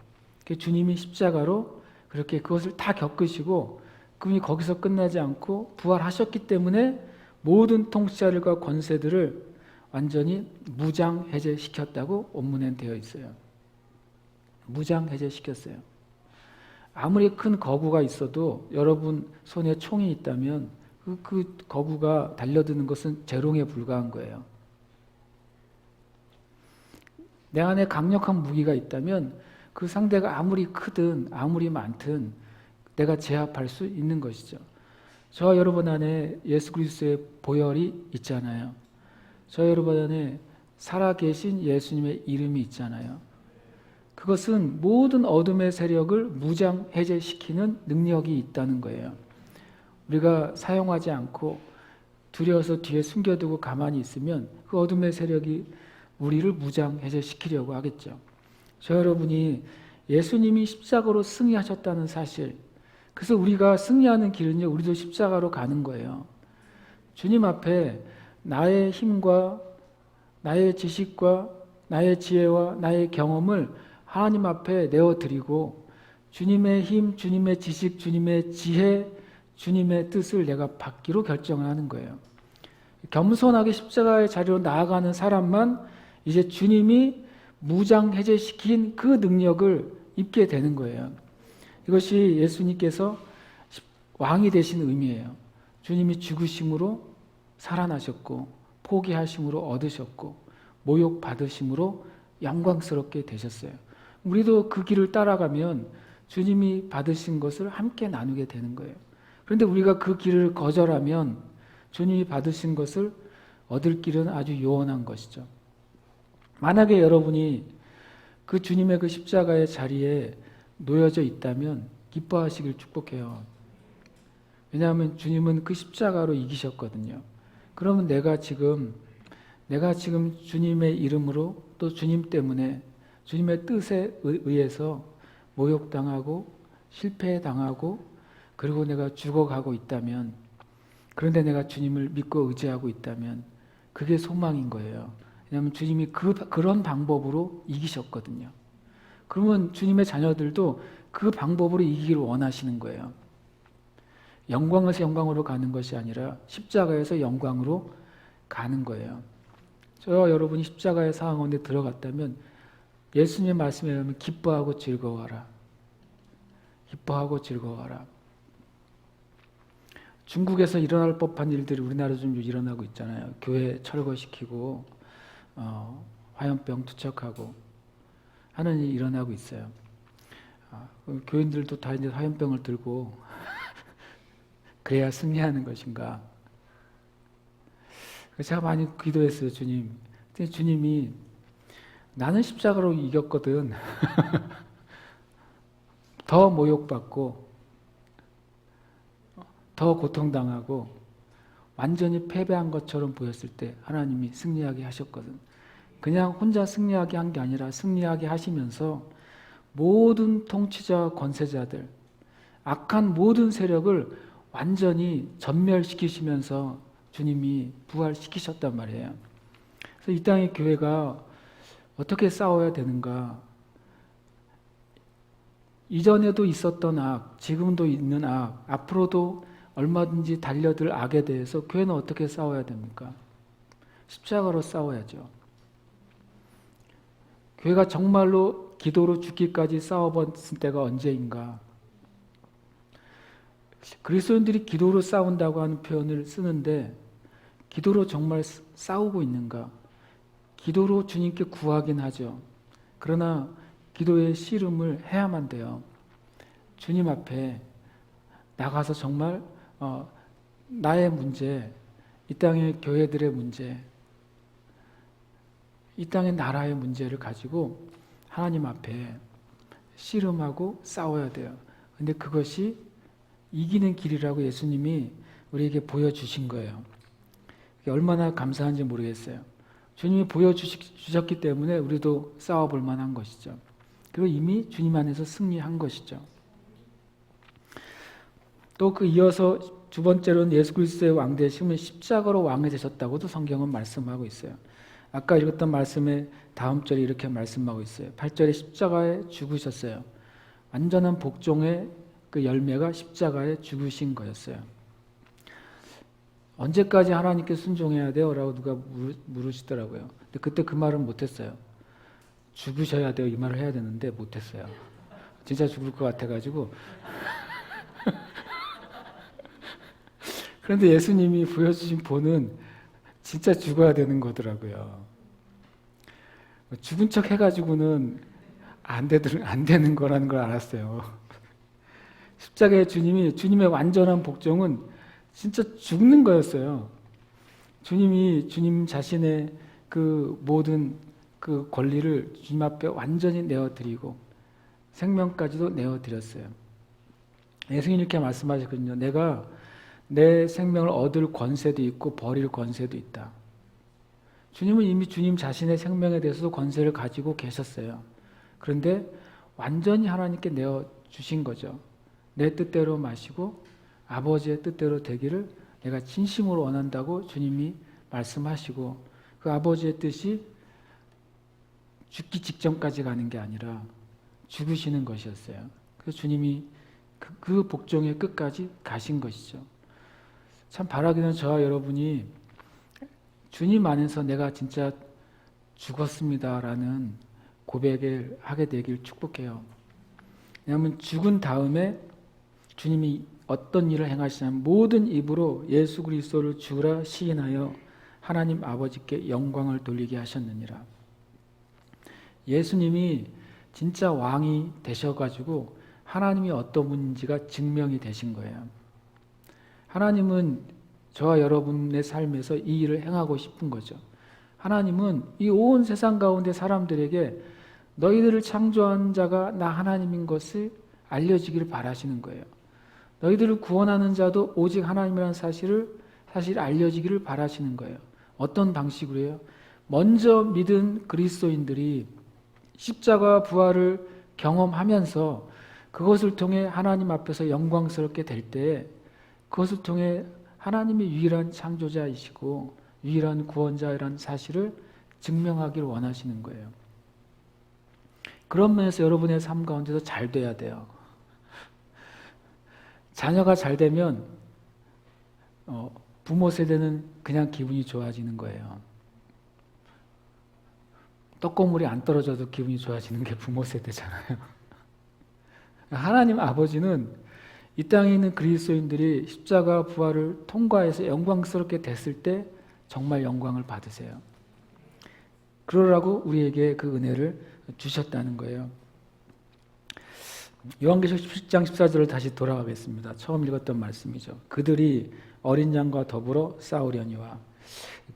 주님이 십자가로 그렇게 그것을 다 겪으시고 그분이 거기서 끝나지 않고 부활하셨기 때문에 모든 통치자들과 권세들을 완전히 무장해제시켰다고 본문에 되어 있어요. 무장해제시켰어요. 아무리 큰 거구가 있어도 여러분 손에 총이 있다면 그 거구가 달려드는 것은 재롱에 불과한 거예요. 내 안에 강력한 무기가 있다면 그 상대가 아무리 크든 아무리 많든 내가 제압할 수 있는 것이죠. 저와 여러분 안에 예수 그리스도의 보혈이 있잖아요. 저와 여러분 안에 살아계신 예수님의 이름이 있잖아요. 그것은 모든 어둠의 세력을 무장 해제시키는 능력이 있다는 거예요. 우리가 사용하지 않고 두려워서 뒤에 숨겨두고 가만히 있으면 그 어둠의 세력이 우리를 무장 해제시키려고 하겠죠. 저 여러분이 예수님이 십자가로 승리하셨다는 사실, 그래서 우리가 승리하는 길은요, 우리도 십자가로 가는 거예요. 주님 앞에 나의 힘과 나의 지식과 나의 지혜와 나의 경험을 하나님 앞에 내어드리고 주님의 힘, 주님의 지식, 주님의 지혜, 주님의 뜻을 내가 받기로 결정을 하는 거예요. 겸손하게 십자가의 자리로 나아가는 사람만 이제 주님이 무장 해제시킨 그 능력을 입게 되는 거예요. 이것이 예수님께서 왕이 되신 의미예요. 주님이 죽으심으로 살아나셨고 포기하심으로 얻으셨고 모욕 받으심으로 영광스럽게 되셨어요. 우리도 그 길을 따라가면 주님이 받으신 것을 함께 나누게 되는 거예요. 그런데 우리가 그 길을 거절하면 주님이 받으신 것을 얻을 길은 아주 요원한 것이죠. 만약에 여러분이 그 주님의 그 십자가의 자리에 놓여져 있다면 기뻐하시길 축복해요. 왜냐하면 주님은 그 십자가로 이기셨거든요. 그러면 내가 지금 주님의 이름으로 또 주님 때문에 주님의 뜻에 의해서 모욕당하고 실패당하고 그리고 내가 죽어가고 있다면, 그런데 내가 주님을 믿고 의지하고 있다면 그게 소망인 거예요. 왜냐하면 주님이 그런 방법으로 이기셨거든요. 그러면 주님의 자녀들도 그 방법으로 이기기를 원하시는 거예요. 영광에서 영광으로 가는 것이 아니라 십자가에서 영광으로 가는 거예요. 저와 여러분이 십자가의 상황 가운데 들어갔다면 예수님의 말씀에 의하면 기뻐하고 즐거워하라. 기뻐하고 즐거워하라. 중국에서 일어날 법한 일들이 우리나라에 좀 일어나고 있잖아요. 교회 철거시키고 화염병 투척하고 하는 일이 일어나고 있어요. 교인들도 다 이제 화염병을 들고 그래야 승리하는 것인가. 제가 많이 기도했어요. 주님. 근데 주님이 나는 십자가로 이겼거든. 더 모욕받고 더 고통당하고 완전히 패배한 것처럼 보였을 때 하나님이 승리하게 하셨거든. 그냥 혼자 승리하게 한 게 아니라 승리하게 하시면서 모든 통치자와 권세자들, 악한 모든 세력을 완전히 전멸시키시면서 주님이 부활시키셨단 말이에요. 그래서 이 땅의 교회가 어떻게 싸워야 되는가? 이전에도 있었던 악, 지금도 있는 악, 앞으로도 얼마든지 달려들 악에 대해서 교회는 어떻게 싸워야 됩니까? 십자가로 싸워야죠. 교회가 정말로 기도로 죽기까지 싸워봤을 때가 언제인가? 그리스도인들이 기도로 싸운다고 하는 표현을 쓰는데 기도로 정말 싸우고 있는가? 기도로 주님께 구하긴 하죠. 그러나 기도의 씨름을 해야만 돼요. 주님 앞에 나가서 정말 나의 문제, 이 땅의 교회들의 문제, 이 땅의 나라의 문제를 가지고 하나님 앞에 씨름하고 싸워야 돼요. 근데 그것이 이기는 길이라고 예수님이 우리에게 보여주신 거예요. 얼마나 감사한지 모르겠어요. 주님이 보여주셨기 때문에 우리도 싸워볼 만한 것이죠. 그리고 이미 주님 안에서 승리한 것이죠. 또 그 이어서 두 번째로는 예수 그리스도의 왕 되심은 십자가로 왕이 되셨다고도 성경은 말씀하고 있어요. 아까 읽었던 말씀의 다음 절에 이렇게 말씀하고 있어요. 8절에 십자가에 죽으셨어요. 완전한 복종의 그 열매가 십자가에 죽으신 거였어요. 언제까지 하나님께 순종해야 돼요? 라고 누가 물으시더라고요. 근데 그때 그 말은 못했어요. 죽으셔야 돼요. 이 말을 해야 되는데 못했어요. 진짜 죽을 것 같아가지고. 그런데 예수님이 보여주신 본은 진짜 죽어야 되는 거더라고요. 죽은 척 해가지고는 안 되는 거라는 걸 알았어요. 십자가의 주님의 완전한 복종은 진짜 죽는 거였어요. 주님 자신의 그 모든 그 권리를 주님 앞에 완전히 내어드리고 생명까지도 내어드렸어요. 예수님 이렇게 말씀하셨거든요. 내가 내 생명을 얻을 권세도 있고 버릴 권세도 있다. 주님은 이미 주님 자신의 생명에 대해서도 권세를 가지고 계셨어요. 그런데 완전히 하나님께 내어주신 거죠. 내 뜻대로 마시고 아버지의 뜻대로 되기를 내가 진심으로 원한다고 주님이 말씀하시고, 그 아버지의 뜻이 죽기 직전까지 가는 게 아니라 죽으시는 것이었어요. 그래서 주님이 그 복종의 끝까지 가신 것이죠. 참 바라기는 저와 여러분이 주님 안에서 내가 진짜 죽었습니다라는 고백을 하게 되길 축복해요. 왜냐하면 죽은 다음에 주님이 어떤 일을 행하시냐면 모든 입으로 예수 그리스도를 주라 시인하여 하나님 아버지께 영광을 돌리게 하셨느니라. 예수님이 진짜 왕이 되셔가지고 하나님이 어떤 분인지가 증명이 되신 거예요. 하나님은 저와 여러분의 삶에서 이 일을 행하고 싶은 거죠. 하나님은 이 온 세상 가운데 사람들에게 너희들을 창조한 자가 나 하나님인 것을 알려지기를 바라시는 거예요. 너희들을 구원하는 자도 오직 하나님이라는 사실 알려지기를 바라시는 거예요. 어떤 방식으로요? 먼저 믿은 그리스도인들이 십자가 부활을 경험하면서 그것을 통해 하나님 앞에서 영광스럽게 될 때 그것을 통해 하나님이 유일한 창조자이시고 유일한 구원자라는 사실을 증명하기를 원하시는 거예요. 그런 면에서 여러분의 삶 가운데서 잘 돼야 돼요. 자녀가 잘 되면 부모 세대는 그냥 기분이 좋아지는 거예요. 떡고물이 안 떨어져도 기분이 좋아지는 게 부모 세대잖아요. 하나님 아버지는 이 땅에 있는 그리스도인들이 십자가 부활을 통과해서 영광스럽게 됐을 때 정말 영광을 받으세요. 그러라고 우리에게 그 은혜를 주셨다는 거예요. 요한계시록 17장 14절을 다시 돌아가겠습니다. 처음 읽었던 말씀이죠. 그들이 어린 양과 더불어 싸우려니와.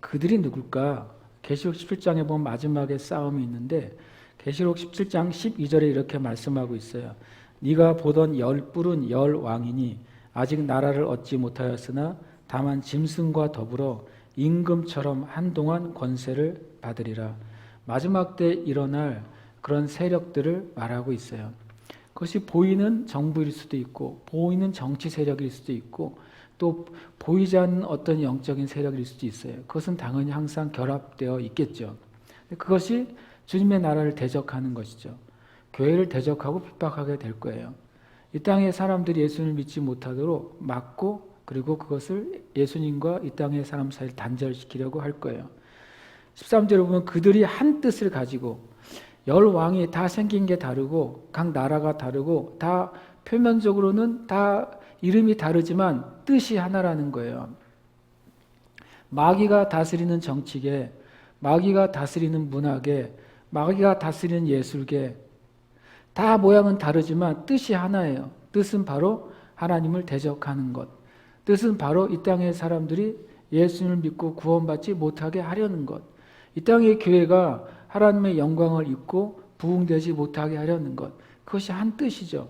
그들이 누굴까? 계시록 17장에 보면 마지막에 싸움이 있는데 계시록 17장 12절에 이렇게 말씀하고 있어요. 네가 보던 뿔은 왕이니 아직 나라를 얻지 못하였으나 다만 짐승과 더불어 임금처럼 한동안 권세를 받으리라. 마지막 때 일어날 그런 세력들을 말하고 있어요. 그것이 보이는 정부일 수도 있고 보이는 정치 세력일 수도 있고 또 보이지 않는 어떤 영적인 세력일 수도 있어요. 그것은 당연히 항상 결합되어 있겠죠. 그것이 주님의 나라를 대적하는 것이죠. 교회를 대적하고 핍박하게 될 거예요. 이 땅의 사람들이 예수님을 믿지 못하도록 막고 그리고 그것을 예수님과 이 땅의 사람 사이를 단절시키려고 할 거예요. 13절에 보면 그들이 한 뜻을 가지고 열 왕이 다 생긴 게 다르고 각 나라가 다르고 다 표면적으로는 다 이름이 다르지만 뜻이 하나라는 거예요. 마귀가 다스리는 정치계, 마귀가 다스리는 문화계, 마귀가 다스리는 예술계 다 모양은 다르지만 뜻이 하나예요. 뜻은 바로 하나님을 대적하는 것. 뜻은 바로 이 땅의 사람들이 예수님을 믿고 구원받지 못하게 하려는 것. 이 땅의 교회가 하나님의 영광을 입고 부흥되지 못하게 하려는 것. 그것이 한 뜻이죠.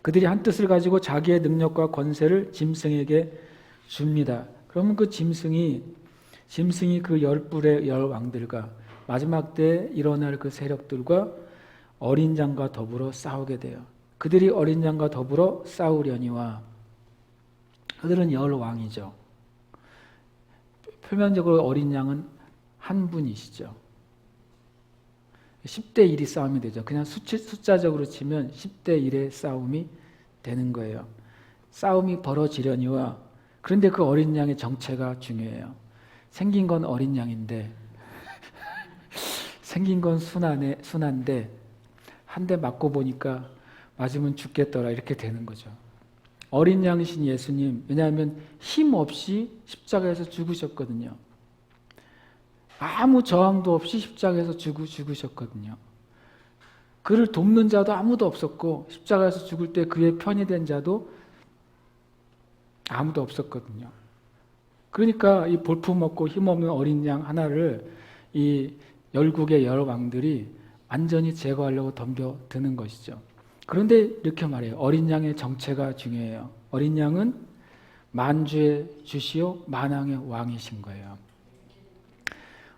그들이 한 뜻을 가지고 자기의 능력과 권세를 짐승에게 줍니다. 그러면 그 짐승이 그 뿔의 왕들과 마지막 때 일어날 그 세력들과 어린 양과 더불어 싸우게 돼요. 그들이 어린 양과 더불어 싸우려니와. 그들은 왕이죠. 표면적으로 어린 양은 한 분이시죠. 10대 1이 싸움이 되죠. 그냥 숫자적으로 치면 10대 1의 싸움이 되는 거예요. 싸움이 벌어지려니와. 그런데 그 어린 양의 정체가 중요해요. 생긴 건 어린 양인데 생긴 건 순한데 한 대 맞고 보니까 맞으면 죽겠더라 이렇게 되는 거죠. 어린 양이신 예수님, 왜냐하면 힘 없이 십자가에서 죽으셨거든요. 아무 저항도 없이 십자가에서 죽으셨거든요. 그를 돕는 자도 아무도 없었고 십자가에서 죽을 때 그의 편이 된 자도 아무도 없었거든요. 그러니까 이 볼품없고 힘없는 어린 양 하나를 이 열국의 여러 왕들이 완전히 제거하려고 덤벼드는 것이죠. 그런데 이렇게 말해요. 어린 양의 정체가 중요해요. 어린 양은 만주의 주시요 만왕의 왕이신 거예요.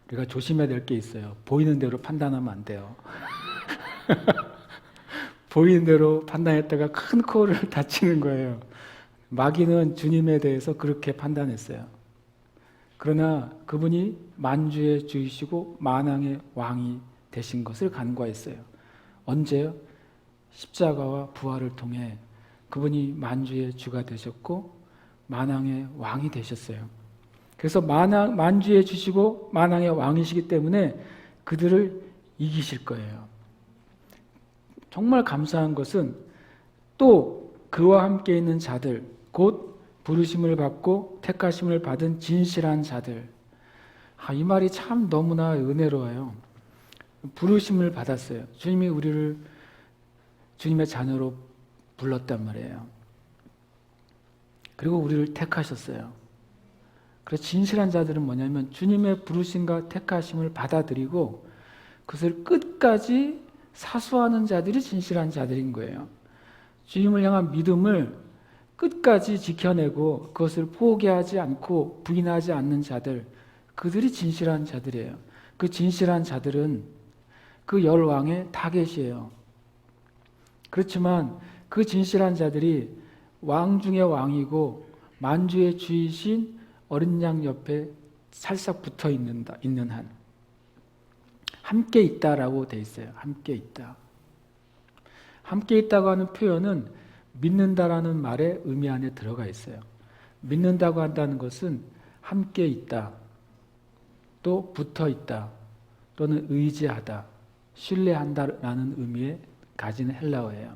우리가 조심해야 될 게 있어요. 보이는 대로 판단하면 안 돼요. 보이는 대로 판단했다가 큰 코를 다치는 거예요. 마귀는 주님에 대해서 그렇게 판단했어요. 그러나 그분이 만주의 주이시고 만왕의 왕이 되신 것을 간과했어요. 언제요? 십자가와 부활을 통해 그분이 만주의 주가 되셨고 만왕의 왕이 되셨어요. 그래서 만주의 주시고 만왕의 왕이시기 때문에 그들을 이기실 거예요. 정말 감사한 것은 또 그와 함께 있는 자들, 곧 부르심을 받고 택하심을 받은 진실한 자들. 이 말이 참 너무나 은혜로워요. 부르심을 받았어요. 주님이 우리를 주님의 자녀로 불렀단 말이에요. 그리고 우리를 택하셨어요. 그래서 진실한 자들은 뭐냐면 주님의 부르심과 택하심을 받아들이고 그것을 끝까지 사수하는 자들이 진실한 자들인 거예요. 주님을 향한 믿음을 끝까지 지켜내고 그것을 포기하지 않고 부인하지 않는 자들, 그들이 진실한 자들이에요. 그 진실한 자들은 그 열왕의 타겟이에요. 그렇지만 그 진실한 자들이 왕 중의 왕이고 만주의 주이신 어린 양 옆에 살짝 붙어 있는 한 함께 있다라고 돼 있어요. 함께 있다. 함께 있다고 하는 표현은 믿는다라는 말의 의미 안에 들어가 있어요. 믿는다고 한다는 것은 함께 있다, 또 붙어 있다, 또는 의지하다, 신뢰한다라는 의미에 가지는 헬라어예요.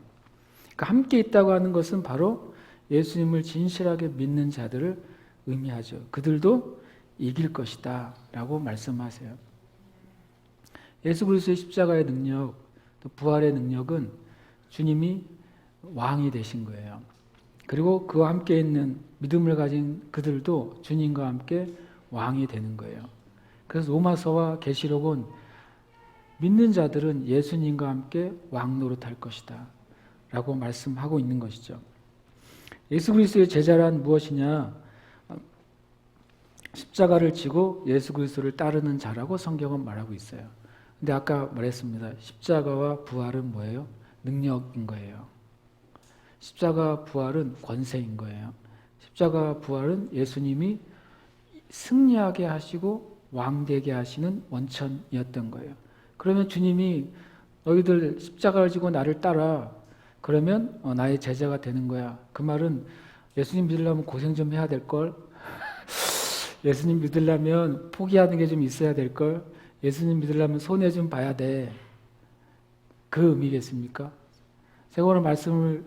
그러니까 함께 있다고 하는 것은 바로 예수님을 진실하게 믿는 자들을 의미하죠. 그들도 이길 것이다 라고 말씀하세요. 예수 그리스도의 십자가의 능력, 또 부활의 능력은 주님이 왕이 되신 거예요. 그리고 그와 함께 있는 믿음을 가진 그들도 주님과 함께 왕이 되는 거예요. 그래서 로마서와 계시록은 믿는 자들은 예수님과 함께 왕 노릇할 것이다 라고 말씀하고 있는 것이죠. 예수 그리스도의 제자란 무엇이냐? 십자가를 지고 예수 그리스도를 따르는 자라고 성경은 말하고 있어요. 근데 아까 말했습니다. 십자가와 부활은 뭐예요? 능력인 거예요. 십자가 부활은 권세인 거예요. 십자가 부활은 예수님이 승리하게 하시고 왕되게 하시는 원천이었던 거예요. 그러면 주님이 너희들 십자가를 지고 나를 따라 그러면 나의 제자가 되는 거야. 그 말은 예수님 믿으려면 고생 좀 해야 될걸? 예수님 믿으려면 포기하는 게 좀 있어야 될걸? 예수님 믿으려면 손해 좀 봐야 돼. 그 의미겠습니까? 제가 오늘 말씀을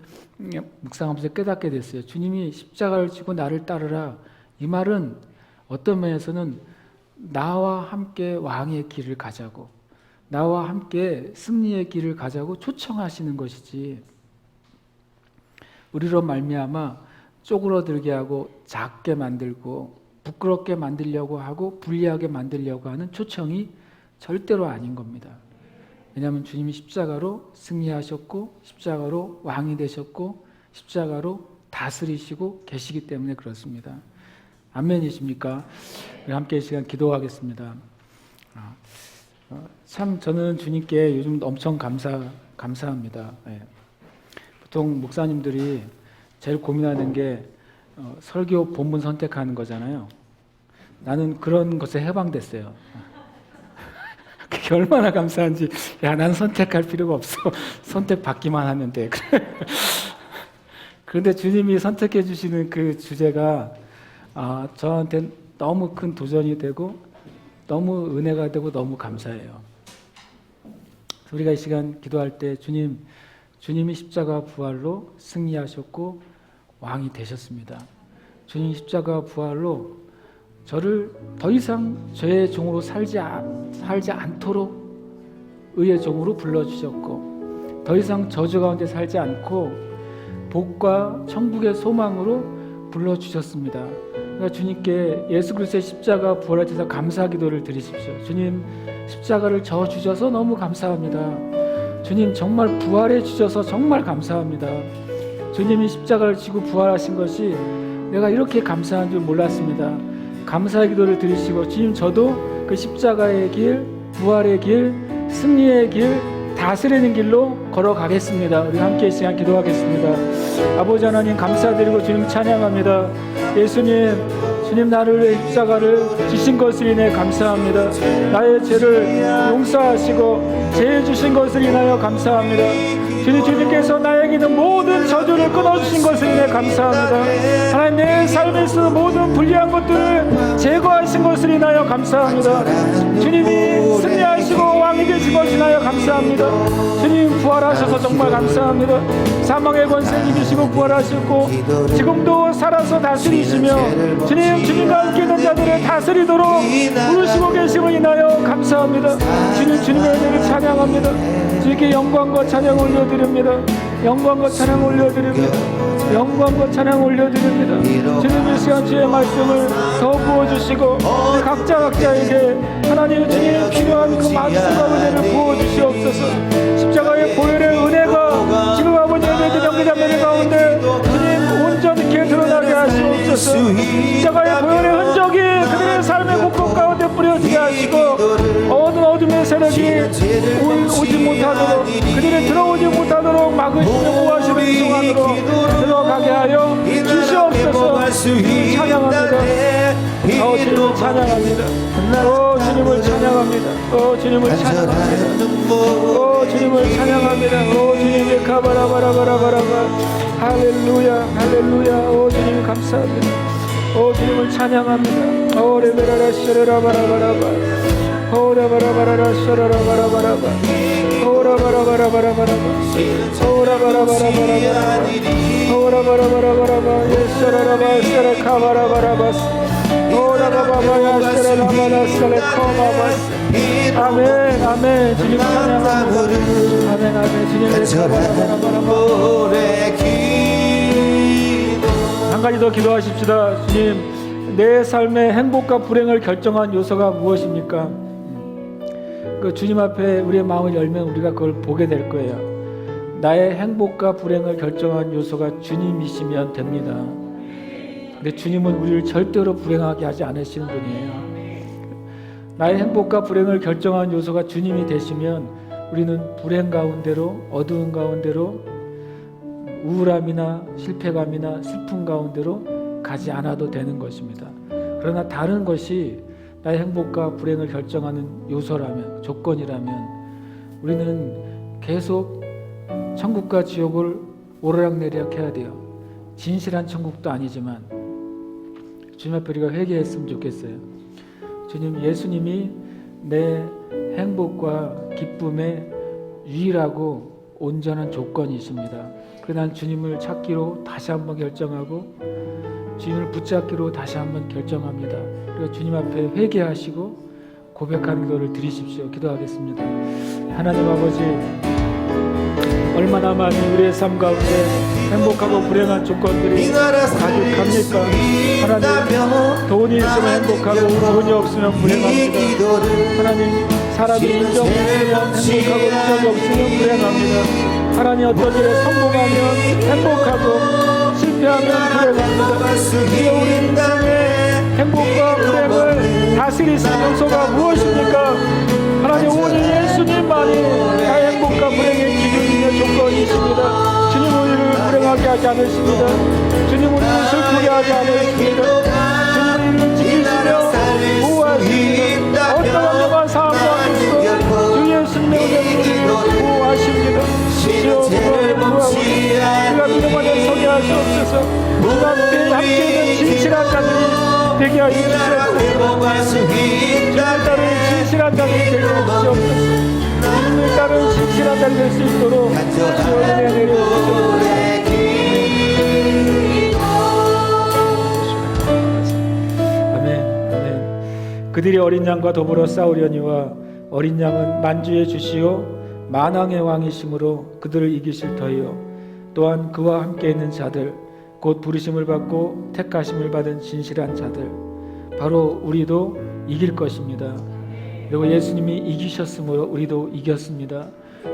묵상하면서 깨닫게 됐어요. 주님이 십자가를 지고 나를 따르라. 이 말은 어떤 면에서는 나와 함께 왕의 길을 가자고, 나와 함께 승리의 길을 가자고 초청하시는 것이지, 우리로 말미암아 쪼그러들게 하고 작게 만들고 부끄럽게 만들려고 하고 불리하게 만들려고 하는 초청이 절대로 아닌 겁니다. 왜냐하면 주님이 십자가로 승리하셨고 십자가로 왕이 되셨고 십자가로 다스리시고 계시기 때문에 그렇습니다. 아멘이십니까? 우리 함께 이 시간 기도하겠습니다. 참 저는 주님께 요즘 엄청 감사합니다. 보통 목사님들이 제일 고민하는 게 설교 본문 선택하는 거잖아요. 나는 그런 것에 해방됐어요. 그게 얼마나 감사한지. 야, 난 선택할 필요가 없어. 선택받기만 하면 돼. 그런데 주님이 선택해 주시는 그 주제가 저한테 너무 큰 도전이 되고 너무 은혜가 되고 너무 감사해요. 우리가 이 시간 기도할 때 주님이 십자가 부활로 승리하셨고 왕이 되셨습니다. 주님 십자가 부활로 저를 더 이상 죄의 종으로 살지 않도록 의의 종으로 불러주셨고 더 이상 저주 가운데 살지 않고 복과 천국의 소망으로 불러주셨습니다. 그러니까 주님께 예수 그리스도의 십자가 부활에 대해서 감사 기도를 드리십시오. 주님, 십자가를 져 주셔서 너무 감사합니다. 주님 정말 부활해 주셔서 정말 감사합니다. 주님이 십자가를 지고 부활하신 것이 내가 이렇게 감사한 줄 몰랐습니다. 감사의 기도를 드리시고 주님 저도 그 십자가의 길, 부활의 길, 승리의 길, 다스리는 길로 걸어가겠습니다. 우리 함께 이 시간 기도하겠습니다. 아버지 하나님 감사드리고 주님 찬양합니다. 예수님, 주님 나를 위해 십자가를 지신 것을 인해 감사합니다. 나의 죄를 용서하시고 죄 주신 것을 인하여 감사합니다. 주님께서 나에게 있는 모든 저주를 끊어주신 것을 인해 감사합니다. 하나님 내 삶에서 모든 불리한 것들을 제거하신 것을 인하여 감사합니다. 주님이 승리하시고 왕이 되신 것을 인하여 감사합니다. 주님 부활하셔서 정말 감사합니다. 사망의 권세 이기시고 부활하셨고 지금도 살아서 다스리시며 주님과 함께 있는 자들을 다스리도록 부르시고 계심을 인하여 감사합니다. 주님의 은혜를 찬양합니다. 주님께 영광과 찬양 올려드립니다. 영광과 찬양 올려드립니다. 영광과 찬양 올려드립니다. 주님 이 시간 주의 말씀을 더 부어주시고 각자에게 하나님 주님 필요한 그 말씀과 은혜를 부어주시옵소서. 십자가의 보혈의 은혜가 지금 아버지 예배드 영계자매들 가운데 주님 온전히 드러나게 하시옵소서. 십자가의 보혈의 흔적이 그들의 삶의 곳곳 가운데 뿌려지게 하시고 어둠의 세력이 오지 못하도록 그들이 들어오지 못하도록 막으시며 보호하시는 중앙으로 들어가게 하여 주시옵소서. 찬양합니다. 주님을 찬양합니다. 주님을 찬양합니다. 주님을 찬양합니다. 주님을 찬양합니다. 주님의 가바라바라바라바라바 할렐루야 할렐루야. 주님 감사합니다. 주님을 찬양합니다. 레베라라 셔라바라바라바 오라바라바라라 셔라바라바라바 오라바라바라바라바라바 오라바라바라바라바 오라바라바라바라바 예셔라라바 셔라카바라바라바스 오라바바바야 셔라라바라 셔라코마바스 아멘 아멘. 주님 찬양합니다. 아멘 아멘. 주님의 가바라바라바라바 한 가지 더 기도하십시다. 주님 내 삶의 행복과 불행을 결정한 요소가 무엇입니까? 그 주님 앞에 우리의 마음을 열면 우리가 그걸 보게 될 거예요. 나의 행복과 불행을 결정한 요소가 주님이시면 됩니다. 근데 주님은 우리를 절대로 불행하게 하지 않으시는 분이에요. 나의 행복과 불행을 결정한 요소가 주님이 되시면 우리는 불행 가운데로 어두운 가운데로 우울함이나 실패감이나 슬픔 가운데로 가지 않아도 되는 것입니다. 그러나 다른 것이 나의 행복과 불행을 결정하는 요소라면, 조건이라면 우리는 계속 천국과 지옥을 오르락내리락 해야 돼요. 진실한 천국도 아니지만 주님 앞에 우리가 회개했으면 좋겠어요. 주님, 예수님이 내 행복과 기쁨의 유일하고 온전한 조건이십니다. 그래서 난 주님을 찾기로 다시 한번 결정하고 주님을 붙잡기로 다시 한번 결정합니다. 그래서 주님 앞에 회개하시고 고백하는 기도를 드리십시오. 기도하겠습니다. 하나님 아버지, 얼마나 많이 우리의 삶 가운데 행복하고 불행한 조건들이 가득합니까? 하나님, 돈이 있으면 행복하고 돈이 없으면 불행합니다. 하나님, 사람이 인정 없으면 행복하고 인정이 없으면 불행합니다. 하나님, 어떤 일에 성공하면 행복하고 실패하면 불행합니다. 주여, 우리 인생의 행복과 불행을 다스릴 수 있는 요소가 무엇입니까? 하나님, 오직 예수님만이 나의 행복과 불행의 기준이며 조건이십니다. 주님, 우리를 불행하게 하지 않으십니다. 주님, 우리를 슬프게 하지 않으십니다. 주님, 우리를 지키시며 보호하십니다. 어떤 언제만 사함 가운데서 주 예수님의 은혜를 보호하십니다. 주여, 우리가 믿음 안에 서게 하시옵소서. 우리가 함께 있는 진실한 자들이 되게 하여 주시옵소서. 주님을 따르는 진실한 자들이 되게 하시옵소서. 주님을 따르는 진실한 자들이 될 수 있도록 주여 은혜 내려주시옵소서. 아멘. 그들이 어린 양과 더불어 싸우려니와 어린 양은 만주의 주시오 만왕의 왕이심으로 그들을 이기실 터이요 또한 그와 함께 있는 자들 곧 부르심을 받고 택하심을 받은 진실한 자들 바로 우리도 이길 것입니다. 그리고 예수님이 이기셨으므로 우리도 이겼습니다.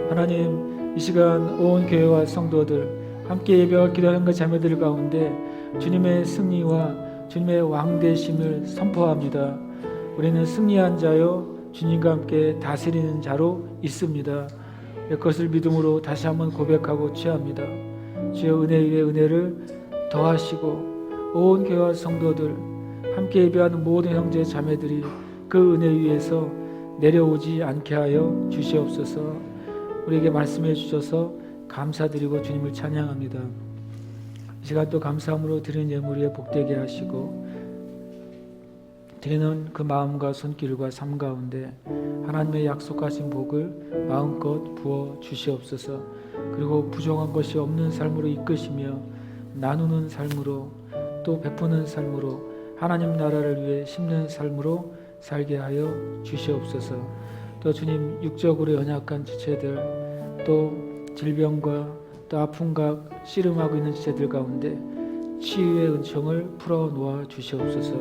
하나님, 이 시간 온 교회와 성도들 함께 예배와 기도하는 그 자매들 가운데 주님의 승리와 주님의 왕되심을 선포합니다. 우리는 승리한 자요 주님과 함께 다스리는 자로 있습니다. 그것을 믿음으로 다시 한번 고백하고 취합니다. 주여, 은혜 위에 은혜를 더하시고 온 교회와 성도들 함께 예배하는 모든 형제 자매들이 그 은혜 위에서 내려오지 않게 하여 주시옵소서. 우리에게 말씀해 주셔서 감사드리고 주님을 찬양합니다. 이 시간 또 감사함으로 드리는 예물 위에 복되게 하시고 드리는 그 마음과 손길과 삶 가운데 하나님의 약속하신 복을 마음껏 부어 주시옵소서. 그리고 부족한 것이 없는 삶으로 이끄시며 나누는 삶으로 또 베푸는 삶으로 하나님 나라를 위해 심는 삶으로 살게 하여 주시옵소서. 또 주님, 육적으로 연약한 지체들, 또 질병과 또 아픔과 씨름하고 있는 지체들 가운데 치유의 은총을 풀어 놓아 주시옵소서.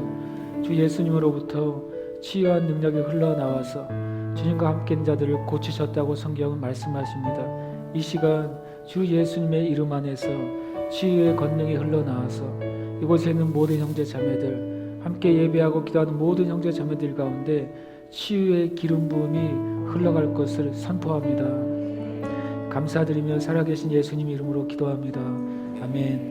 주 예수님으로부터 치유한 능력이 흘러나와서 주님과 함께인 자들을 고치셨다고 성경은 말씀하십니다. 이 시간 주 예수님의 이름 안에서 치유의 권능이 흘러나와서 이곳에 있는 모든 형제 자매들, 함께 예배하고 기도하는 모든 형제 자매들 가운데 치유의 기름 부음이 흘러갈 것을 선포합니다. 감사드리며 살아계신 예수님 이름으로 기도합니다. 아멘.